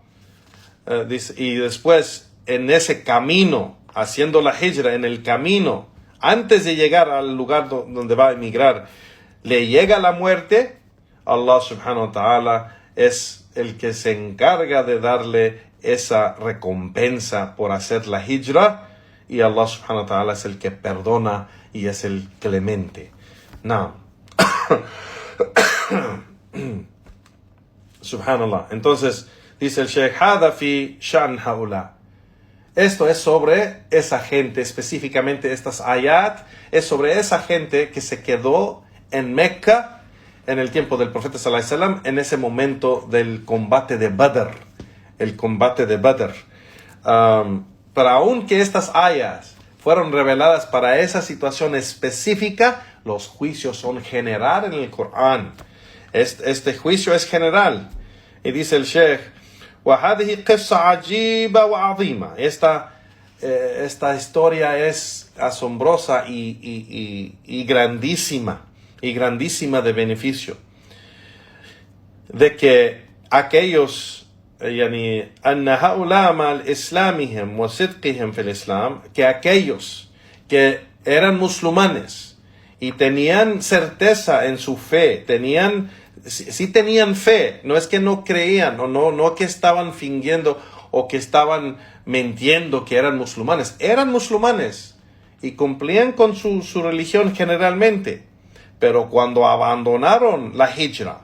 y después en ese camino, haciendo la hijra, en el camino, antes de llegar al lugar donde va a emigrar, le llega la muerte, Allah subhanahu wa ta'ala es el que se encarga de darle esa recompensa por hacer la hijra, y Allah subhanahu wa ta'ala es el que perdona y es el clemente. Now, subhanallah. Entonces, dice el Sheikh, هذا في شأن هؤلاء. Esto es sobre esa gente, específicamente estas ayat, es sobre esa gente que se quedó en Mecca en el tiempo del profeta sallallahu alaihi wasallam, en ese momento del combate de Badr, el combate de Badr. Pero aunque estas ayas fueron reveladas para esa situación específica, los juicios son generales en el Corán. Este juicio es general. Y dice el Sheikh, وَهَذِهِ قِصَّةٌ عَجِيبَةٌ وَعَظِيمَةٌ. Esta historia es asombrosa y grandísima de beneficio. De que aquellos, أَنَّ هَؤُلَاءَ مَعَ الْإِسْلَامِهِمْ وَصِدْقِهِمْ فِي الْإِسْلَامِ, que aquellos que eran musulmanes y tenían certeza en su fe, tenían sí tenían fe, no es que no creían, o no que estaban fingiendo o que estaban mintiendo que eran musulmanes y cumplían con su religión generalmente, pero cuando abandonaron la hijra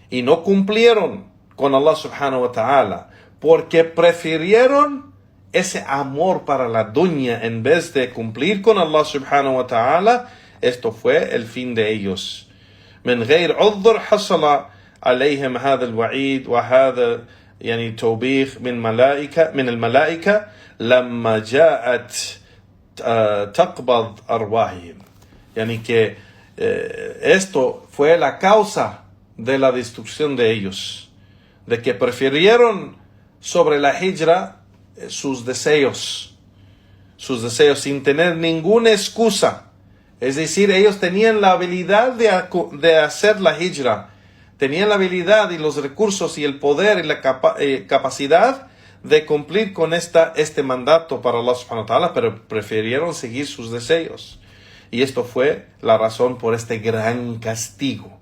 y no cumplieron con Allah subhanahu wa ta'ala, porque prefirieron ese amor para la dunya en vez de cumplir con Allah subhanahu wa ta'ala, esto fue el fin de ellos. من غير عذر حصل عليهم هذا الوعيد وهذا يعني توبيخ من الملائكة لما جاءت تقبض أرواحهم. يعني que esto fue la causa de la destrucción de ellos, de que prefirieron sobre la hijra sus deseos sin tener ninguna excusa. Es decir, ellos tenían la habilidad de hacer la hijra, tenían la habilidad y los recursos y el poder y la capacidad de cumplir con este mandato para Allah subhanahu wa ta'ala, pero prefirieron seguir sus deseos. Y esto fue la razón por este gran castigo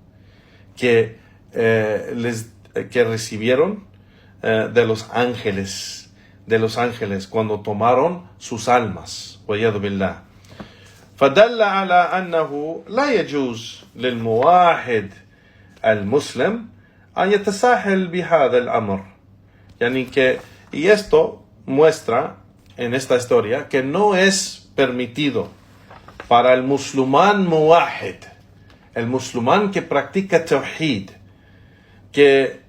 que recibieron de los ángeles cuando tomaron sus almas. Wa'iyadu billah. فدل على أنه لا يجوز للموحد المسلم أن يتساهل بهذا الأمر. يعني que, y esto muestra en esta historia que no es permitido para el musulmán muwahid, el musulmán que practica tawhid, que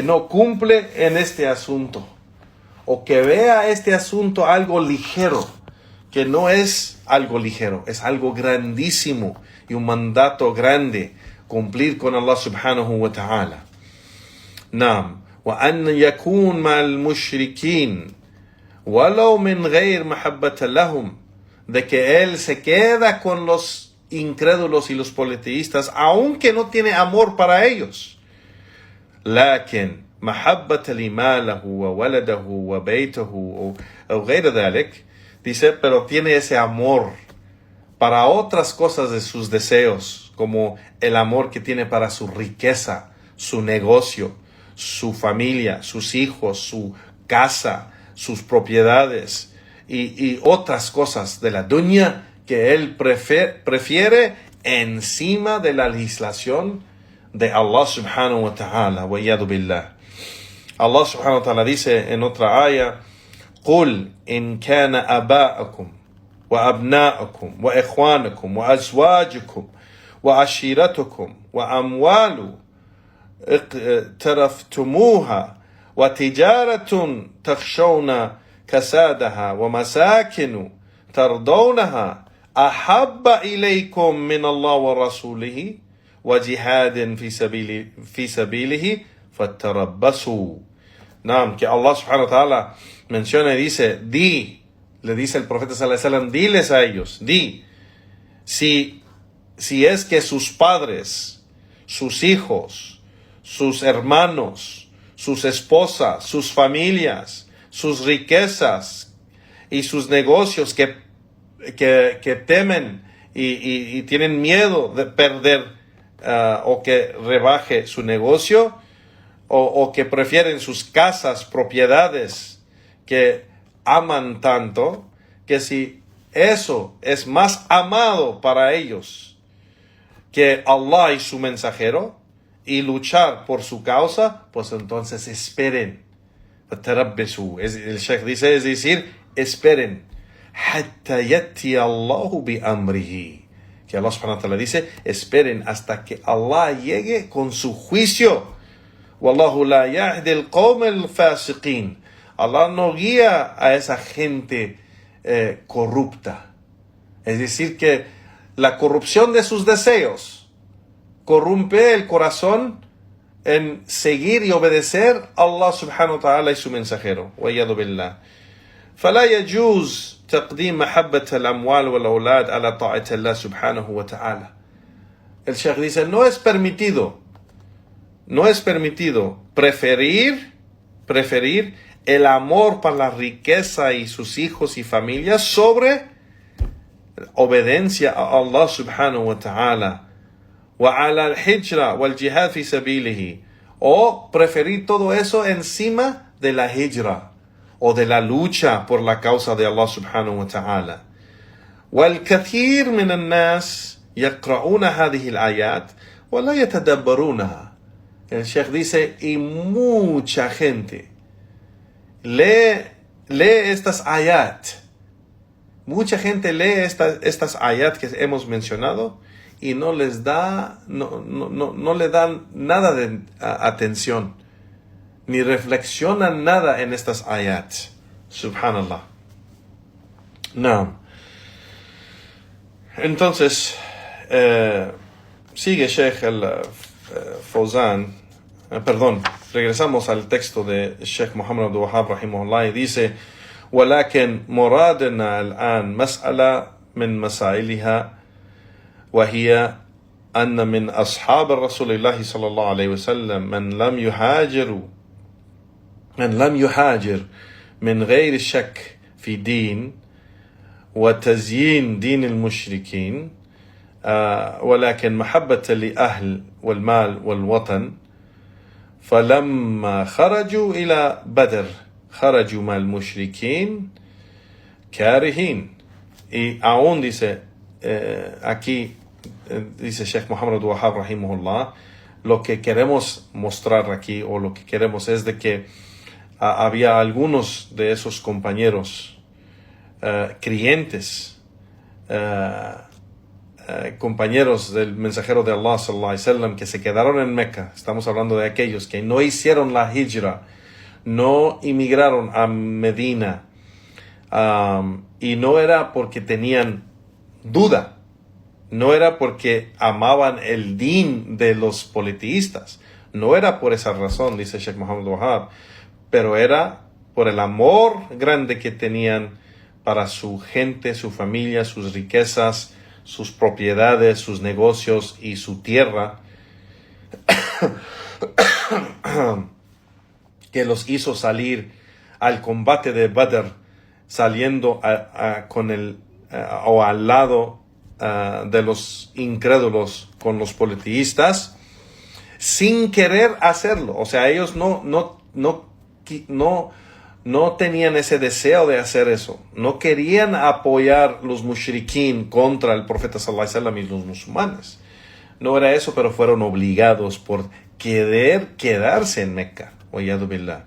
no cumple en este asunto, o que vea este asunto algo ligero, que no es algo ligero, es algo grandísimo y un mandato grande, cumplir con Allah subhanahu wa ta'ala. Naam, wa an yakun ma'al mushrikin walau min ghayr mahabbata lahum, de que él se queda con los incrédulos y los politeístas aunque no tiene amor para ellos. Lakin mahabbata limalahu wa waladahu wa baytahu o ghayr dhalik, dice, pero tiene ese amor para otras cosas de sus deseos, como el amor que tiene para su riqueza, su negocio, su familia, sus hijos, su casa, sus propiedades y otras cosas de la dunya que él prefiere encima de la legislación de Allah subhanahu wa ta'ala. Wa'iyadu billah. Allah subhanahu wa ta'ala dice en otra ayah: قل إن كان آباءكم وأبناءكم وإخوانكم وأزواجكم وعشيرتكم وأموال اقترفتموها وتجارة تخشون كسادها ومساكن ترضونها أحب إليكم من الله ورسوله وجهاد في سبيله فتربصوا. Naam, que Allah subhanahu wa ta'ala menciona y dice, le dice el profeta sallallahu alaihi wasallam, diles a ellos, si es que sus padres, sus hijos, sus hermanos, sus esposas, sus familias, sus riquezas y sus negocios que temen y tienen miedo de perder o que rebaje su negocio, o que prefieren sus casas, propiedades que aman tanto, que si eso es más amado para ellos que Allah y su mensajero y luchar por su causa, pues entonces esperen. El Sheikh dice, es decir, esperen. Hatta yati Allahu bi amrihi. Que Allah subhanahu wa ta'ala dice, esperen hasta que Allah llegue con su juicio. Wallahu la yahdi al-qawm al-fasiqin. Allah no guía a esa gente corrupta. Es decir, que la corrupción de sus deseos corrompe el corazón en seguir y obedecer a Allah subhanahu wa ta'ala y su mensajero. Wa'iyadu billah. فلا يجوز تقديم محبة الأموال والأولاد على طاعة الله سبحانه وتعالى. El Sheikh dice, no es permitido preferir el amor para la riqueza y sus hijos y familias sobre obediencia a Allah subhanahu wa ta'ala, wa ala al-hijra wal jihad fi sabilihi, o preferir todo eso encima de la hijra o de la lucha por la causa de Allah subhanahu wa ta'ala. والكثير من الناس يقرؤون هذه الآيات ولا يتدبرونها. El Sheikh dice, y mucha gente lee estas ayat. Mucha gente lee estas ayat que hemos mencionado y no le dan nada de atención, ni reflexionan nada en estas ayat. Subhanallah. No. Entonces, sigue Sheikh Fawzan, regresamos al texto de Sheikh Muhammad Abdul Wahhab rahimahullah, y dice: ولكن مرادنا الآن مسألة من مسائلها، وهي أن من أصحاب الرسول الله صلى الله عليه وسلم من لم يهاجر من غير الشك في دين وتزيين دين المشركين، ولكن محبة لأهل والمال والوطن، فلما خرجوا إلى بدر خرجوا مع المشركين كارهين. Y aún dice aquí, dice Sheikh Muhammad Abdul Wahhab rahimahullah, lo que queremos mostrar aquí, o lo que queremos, es de que había algunos de esos compañeros creyentes, compañeros del mensajero de Allah sallallahu alaihi wasallam, que se quedaron en Meca. Estamos hablando de aquellos que no hicieron la hijra, no emigraron a Medina, y no era porque tenían duda, no era porque amaban el din de los politeístas, no era por esa razón, dice Sheikh Muhammad Wahhab, pero era por el amor grande que tenían para su gente, su familia, sus riquezas, sus propiedades, sus negocios y su tierra, que los hizo salir al combate de Badr, saliendo o al lado de los incrédulos con los politeístas, sin querer hacerlo. O sea, ellos no tenían ese deseo de hacer eso. No querían apoyar los mushrikín contra el profeta sallallahu alaihi wasallam y los musulmanes. No era eso, pero fueron obligados por querer quedarse en Meca. Wa'iyadu billah.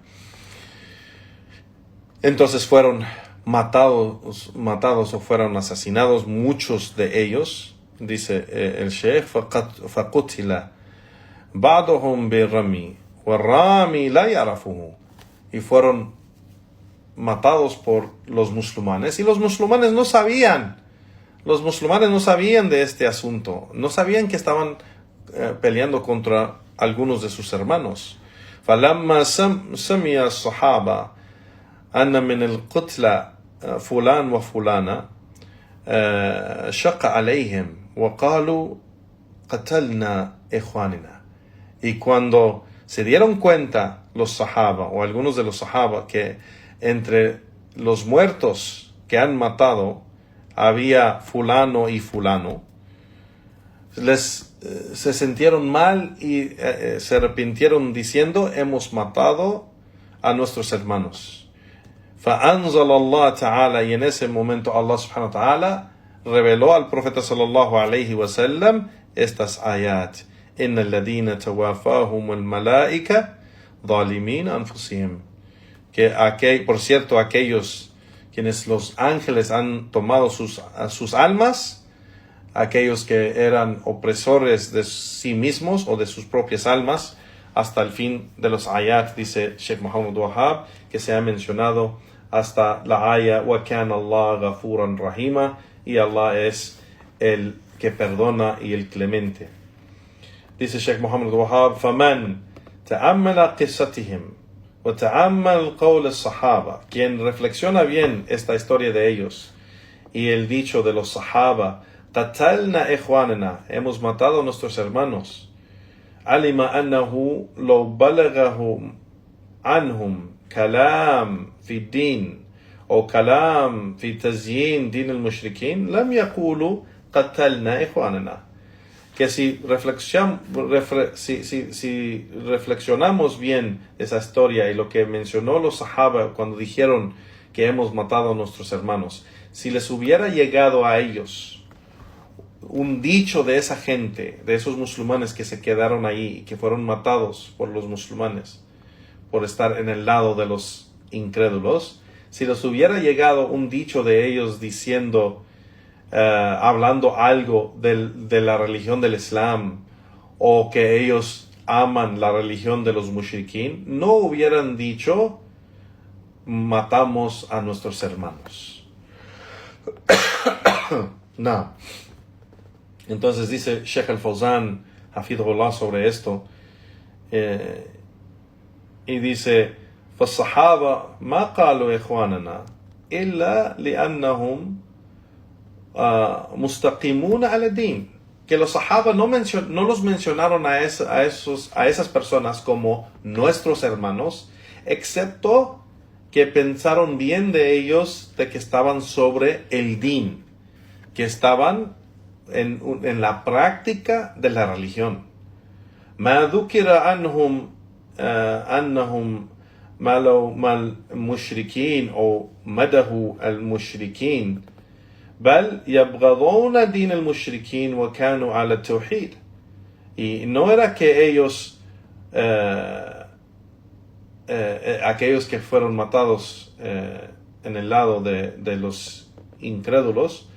Entonces fueron matados o fueron asesinados muchos de ellos, dice el Sheikh, فَقُتِلَ بَعْضُهُمْ بِالرَّمِي وَالرَّامِي لَا يَعْرَفُهُ. Y fueron matados por los musulmanes, y los musulmanes no sabían de este asunto, no sabían que estaban peleando contra algunos de sus hermanos. فَلَمَّا سَمِيَ الصَّحَابَةِ أَنَّ مِنَ الْقُتْلَى فُلَانَ وَفُلَانَ شَقَّ عَلَيْهِمْ وَقَالُوا قَتَلْنَا إِخْوَانِنَا. Y cuando se dieron cuenta los sahaba, o algunos de los sahaba, que entre los muertos que han matado había fulano y fulano, se sintieron mal y se arrepintieron diciendo: hemos matado a nuestros hermanos. فأنزل الله تعالى, y en ese momento Allah subhanahu wa ta'ala reveló al profeta sallallahu alayhi wa sallam estas ayat: إن الذين توافاهم الملائكة ظالمين أنفسهم. Por cierto, aquellos quienes los ángeles han tomado sus almas, aquellos que eran opresores de sí mismos o de sus propias almas, hasta el fin de los ayat, dice Sheikh Muhammad Wahhab, que se ha mencionado hasta la aya وَكَانَ اللَّهُ غَفُورًا رَحِيمًا, y Allah es el que perdona y el clemente. Dice Sheikh Muhammad Wahhab: فَمَنْ تَأَمَّلَ قِصَّتِهِمْ وَتَأَمَّلَ قَوْلَ الصَّحَابَةِ. Quien reflexiona bien esta historia de ellos y el dicho de los sahaba: قَتَلْنَا إِخْوَانَنَا, hemos matado a nuestros hermanos, عَلِمَ أَنَّهُ لَوْ بَلَغَهُمْ عَنْهُمْ كَلَامٌ فِي الدِّينِ أو كلام في تزيين دين المشركين لم يقولوا قتلنا إخواننا. Que si reflexionamos bien esa historia y lo que mencionó los sahaba cuando dijeron que hemos matado a nuestros hermanos, si les hubiera llegado a ellos un dicho de esa gente, de esos musulmanes que se quedaron ahí y que fueron matados por los musulmanes por estar en el lado de los incrédulos, si les hubiera llegado un dicho de ellos diciendo, hablando algo de la religión del Islam, o que ellos aman la religión de los mushrikin, no hubieran dicho matamos a nuestros hermanos. No. Entonces dice Sheikh al-Fawzan hafidhullah sobre esto, y dice فالصحابة ما قالوا إخواننا إلا لأنهم مستقيمون على الدين. Que los sahaba no los mencionaron a esas personas como nuestros hermanos, excepto que pensaron bien de ellos, de que estaban sobre el din, que estaban en la práctica de la religión. ما ذكر عنهم أنهم مال المشركين أو مدحوا المشركين بل يبغضون دين المشركين وكانوا على التوحيد. Y no era que ellos aquellos que fueron matados en el lado de los incrédulos,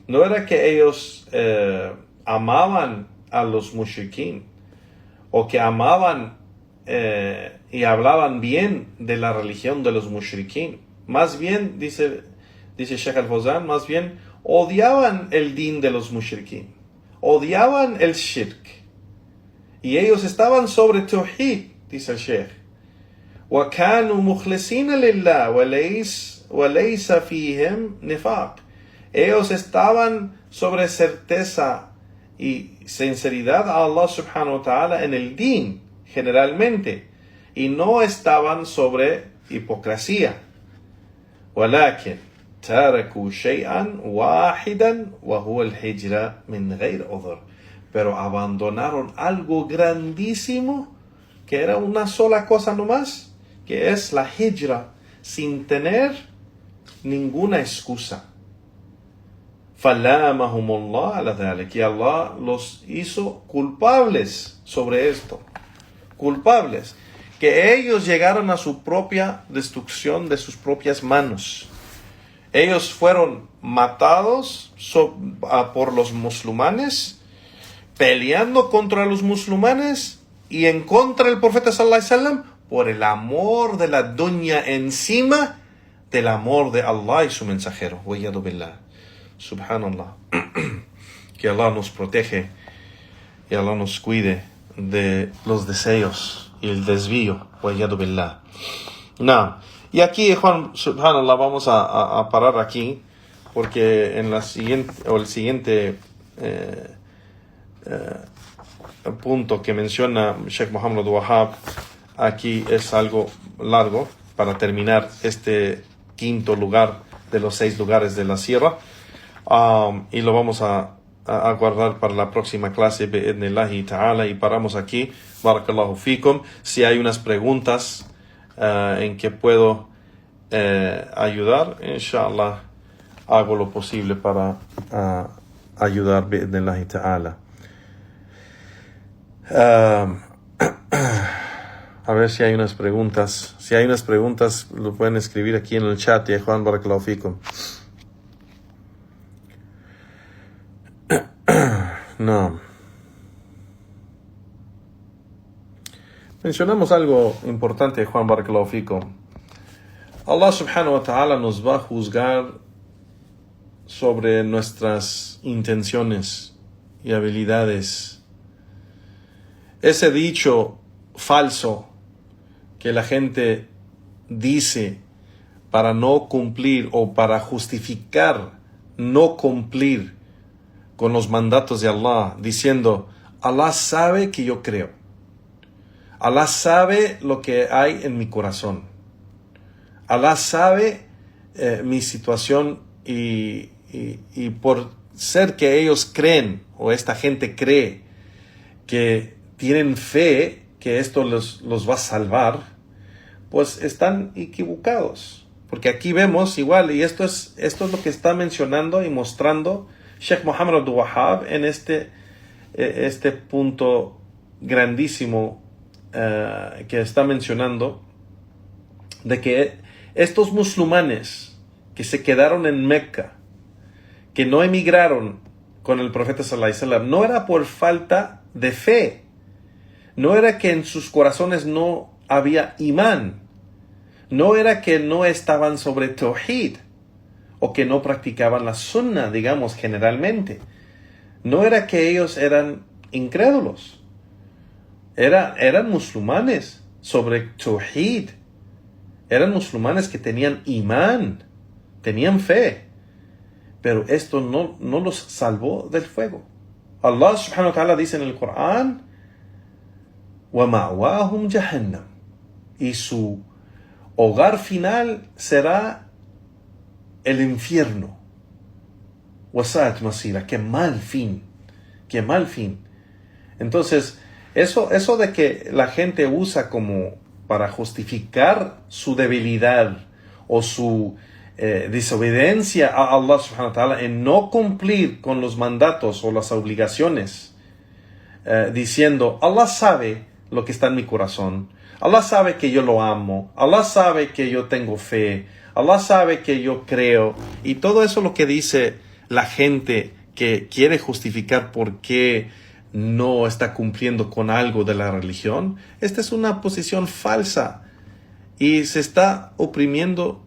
no era que ellos amaban a los mushrikin, o que amaban y hablaban bien de la religión de los mushrikin. Más bien, dice Sheikh al-Fawzan, más bien odiaban el din de los mushrikin, odiaban el shirk, y ellos estaban sobre tawhid, dice el Sheikh. وَكَانُوا مُخْلِصِينَ لِلَّهِ وَلَيْسَ فِيهِمْ نِفَاقٌ. Ellos estaban sobre certeza y sinceridad a Allah subhanahu wa ta'ala en el din, generalmente, y no estaban sobre hipocresía. ولكن تركوا شيئا واحدا وهو الهجرة من غير عذر. Pero abandonaron algo grandísimo, que era una sola cosa nomás, que es la hijra, sin tener ninguna excusa. فَلَامَهُمُ اللَّهُ عَلَى ذَلِكَ. Y Allah los hizo culpables sobre esto. Culpables. Que ellos llegaron a su propia destrucción de sus propias manos. Ellos fueron matados por los musulmanes, peleando contra los musulmanes y en contra del profeta sallallahu alaihi wasallam, por el amor de la dunya encima del amor de Allah y su mensajero. Wa'iyadu billah. Subhanallah. Que Allah nos protege y Allah nos cuide de los deseos y el desvío. Wa'iyadu billah. No. Y aquí, Juan, subhanallah, vamos a parar aquí, porque en el siguiente punto que menciona Sheikh Muhammad Wahab, aquí es algo largo para terminar este quinto lugar de los 6 lugares de la sierra, y lo vamos a guardar para la próxima clase bi'idhnillahi ta'ala, y paramos aquí. Barakallahu fikum. Si hay unas preguntas en que puedo ayudar, inshallah hago lo posible para ayudar bi'idhnillahi ta'ala. A ver si hay unas preguntas. Si hay unas preguntas, lo pueden escribir aquí en el chat. Y Juan, barakallahu fikum. No. Mencionamos algo importante, Juan, barakallahu fikum. Allah subhanahu wa ta'ala nos va a juzgar sobre nuestras intenciones y habilidades. Ese dicho falso que la gente dice para no cumplir o para justificar no cumplir con los mandatos de Allah, diciendo: Allah sabe que yo creo, Allah sabe lo que hay en mi corazón, Allah sabe mi situación y por ser que ellos creen, o esta gente cree, que tienen fe que esto los va a salvar, pues están equivocados. Porque aquí vemos igual, y esto es lo que está mencionando y mostrando Sheikh Muhammad Abdul Wahhab en este punto grandísimo que está mencionando, de que estos musulmanes que se quedaron en Mecca, que no emigraron con el profeta sallallahu alaihi wasallam, no era por falta de fe, no era que en sus corazones no había imán, no era que no estaban sobre tawhid, o que no practicaban la sunna, digamos, generalmente. No era que ellos eran incrédulos, eran musulmanes sobre tawhid, eran musulmanes que tenían imán, tenían fe, pero esto no los salvó del fuego. Allah subhanahu wa ta'ala dice en el Corán, وَمَأْوَاهُمْ جَهَنَّمْ, y su hogar final será el infierno. وَسَاءَتْ مَصِيرًا, qué mal fin. Entonces, eso de que la gente usa como para justificar su debilidad o su desobediencia a Allah subhanahu wa ta'ala en no cumplir con los mandatos o las obligaciones, diciendo, Allah sabe lo que está en mi corazón, Allah sabe que yo lo amo, Allah sabe que yo tengo fe, Allah sabe que yo creo, y todo eso lo que dice la gente que quiere justificar por qué no está cumpliendo con algo de la religión. Esta es una posición falsa y se está oprimiendo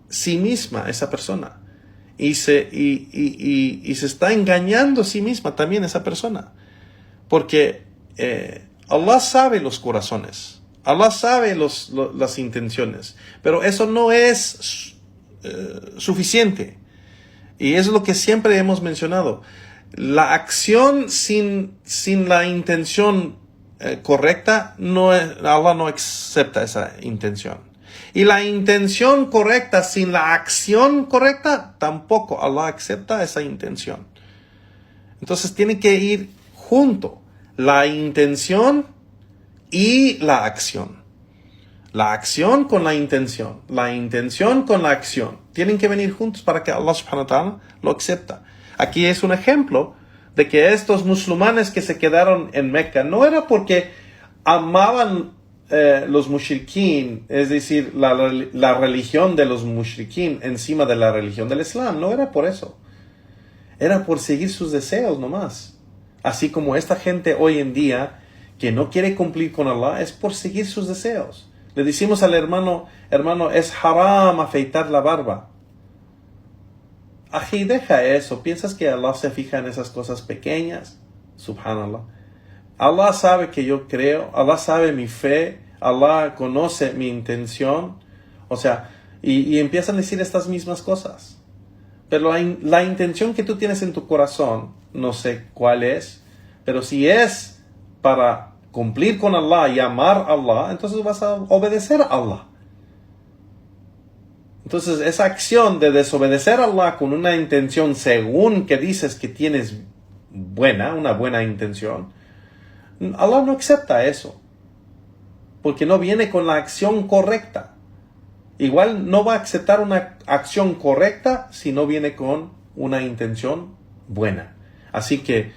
sí misma esa persona, y se está engañando a sí misma también esa persona, porque Allah sabe los corazones, Allah sabe las intenciones, pero eso no es suficiente, y es lo que siempre hemos mencionado. La acción sin la intención correcta, Allah no acepta esa intención. Y la intención correcta sin la acción correcta, tampoco Allah acepta esa intención. Entonces tiene que ir junto la intención y la acción. La acción con la intención con la acción. Tienen que venir juntos para que Allah subhanahu wa ta'ala lo acepta. Aquí es un ejemplo de que estos musulmanes que se quedaron en Mecca no era porque amaban los mushrikín, es decir, la religión de los mushrikín encima de la religión del Islam. No era por eso. Era por seguir sus deseos nomás. Así como esta gente hoy en día que no quiere cumplir con Allah es por seguir sus deseos. Le decimos al hermano, es haram afeitar la barba. Ají, deja eso. ¿Piensas que Allah se fija en esas cosas pequeñas? Subhanallah. Allah sabe que yo creo, Allah sabe mi fe, Allah conoce mi intención. O sea, y empiezan a decir estas mismas cosas. Pero la intención que tú tienes en tu corazón, no sé cuál es, pero si es para cumplir con Allah y amar a Allah, entonces vas a obedecer a Allah. Entonces, esa acción de desobedecer a Allah con una intención según que dices que tienes una buena intención, Allah no acepta eso, porque no viene con la acción correcta. Igual no va a aceptar una acción correcta si no viene con una intención buena. Así que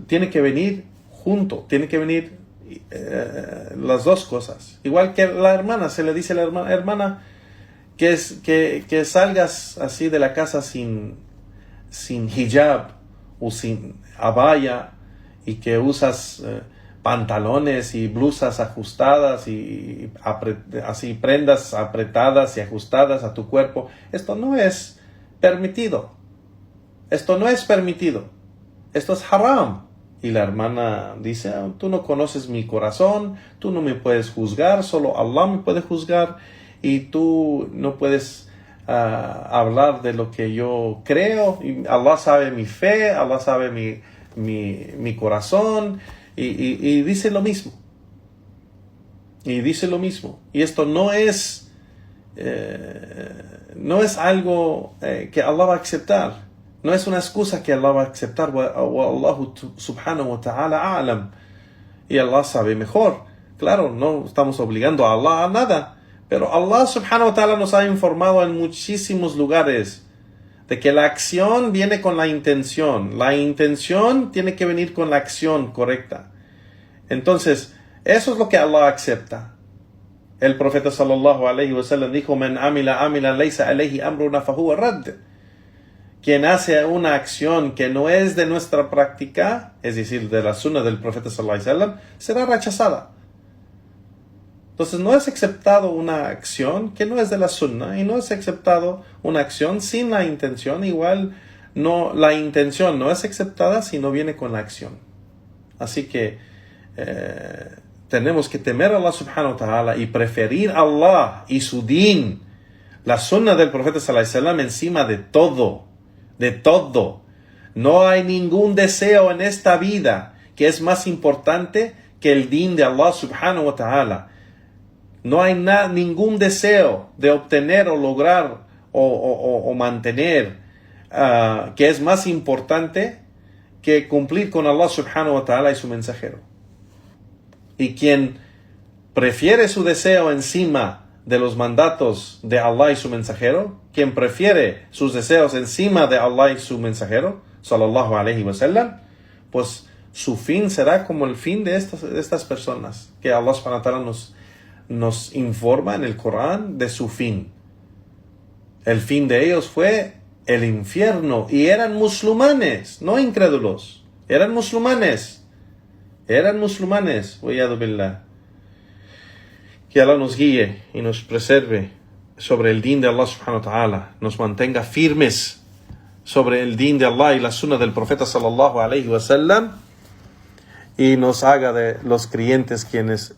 tiene que venir junto, tiene que venir las dos cosas. Igual que la hermana, se le dice a la hermana que salgas así de la casa sin hijab o sin abaya, y que usas pantalones y blusas ajustadas y así prendas apretadas y ajustadas a tu cuerpo. Esto no es permitido. Esto es haram. Y la hermana dice, tú no conoces mi corazón, tú no me puedes juzgar, solo Allah me puede juzgar, y tú no puedes hablar de lo que yo creo. Y Allah sabe mi fe, Allah sabe mi corazón, y dice lo mismo. Y esto no es no es algo que Allah va a aceptar. No es una excusa que Allah va a aceptar. Allah subhanahu wa ta'ala a'lam. Y Allah sabe mejor. Claro, no estamos obligando a Allah a nada. Pero Allah subhanahu wa ta'ala nos ha informado en muchísimos lugares de que la acción viene con la intención. La intención tiene que venir con la acción correcta. Entonces, eso es lo que Allah acepta. El profeta sallallahu alayhi wa sallam dijo: Man amila laysa alayhi amruna fahuwa radd. Quien hace una acción que no es de nuestra práctica, es decir, de la sunna del profeta sallallahu alayhi wa sallam, será rechazada. Entonces no es aceptado una acción que no es de la sunna, y no es aceptado una acción sin la intención. Igual no, la intención no es aceptada si no viene con la acción. Así que tenemos que temer a Allah subhanahu wa ta'ala y preferir a Allah y su din, la sunna del profeta sallallahu alayhi wa sallam, encima de todo. De todo. No hay ningún deseo en esta vida que es más importante que el din de Allah subhanahu wa ta'ala. No hay ningún deseo de obtener o lograr o mantener que es más importante que cumplir con Allah subhanahu wa ta'ala y su mensajero. Y quien prefiere su deseo encima de los mandatos de Allah y su mensajero, quien prefiere sus deseos encima de Allah y su mensajero, sallallahu alayhi wa sallam, pues su fin será como el fin de estas personas, que Allah subhanahu wa ta'ala nos informa en el Corán de su fin. El fin de ellos fue el infierno, y eran musulmanes, no incrédulos, eran musulmanes, wa'iyadu billah. Que Allah nos guíe y nos preserve sobre el din de Allah subhanahu wa ta'ala, nos mantenga firmes sobre el din de Allah y la sunna del profeta sallallahu alayhi wa sallam, y nos haga de los creyentes quienes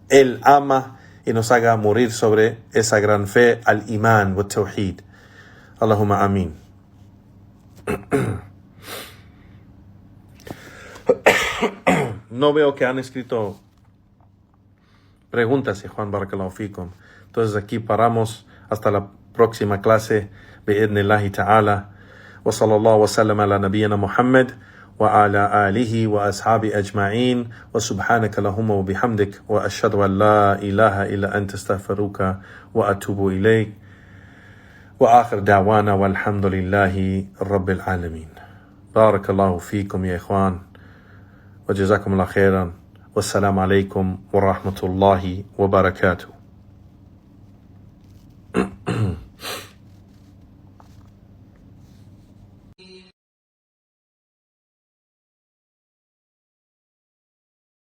Él ama, y nos haga morir sobre esa gran fe, al iman wa tawhid. Allahumma amin. No veo que han escrito preguntas, Juan, barakallahu fikum. Entonces aquí paramos hasta la próxima clase, bi'idhnillahi ta'ala. Wa sallallahu wa sallam ala nabiyyina Muhammad wa ala alihi wa ashabi ajma'in, wa subhanaka lahumma wa bihamdik, wa ashhadu an la ilaha illa anta astaghfiruka wa atubu ilayk, wa akhir da'wana walhamdulillahi rabbil alamin. Barakallahu fikum ya ikhwan, wa jazakumullahu khairan. Wassalamu alaikum wa rahmatullahi wa barakatuh.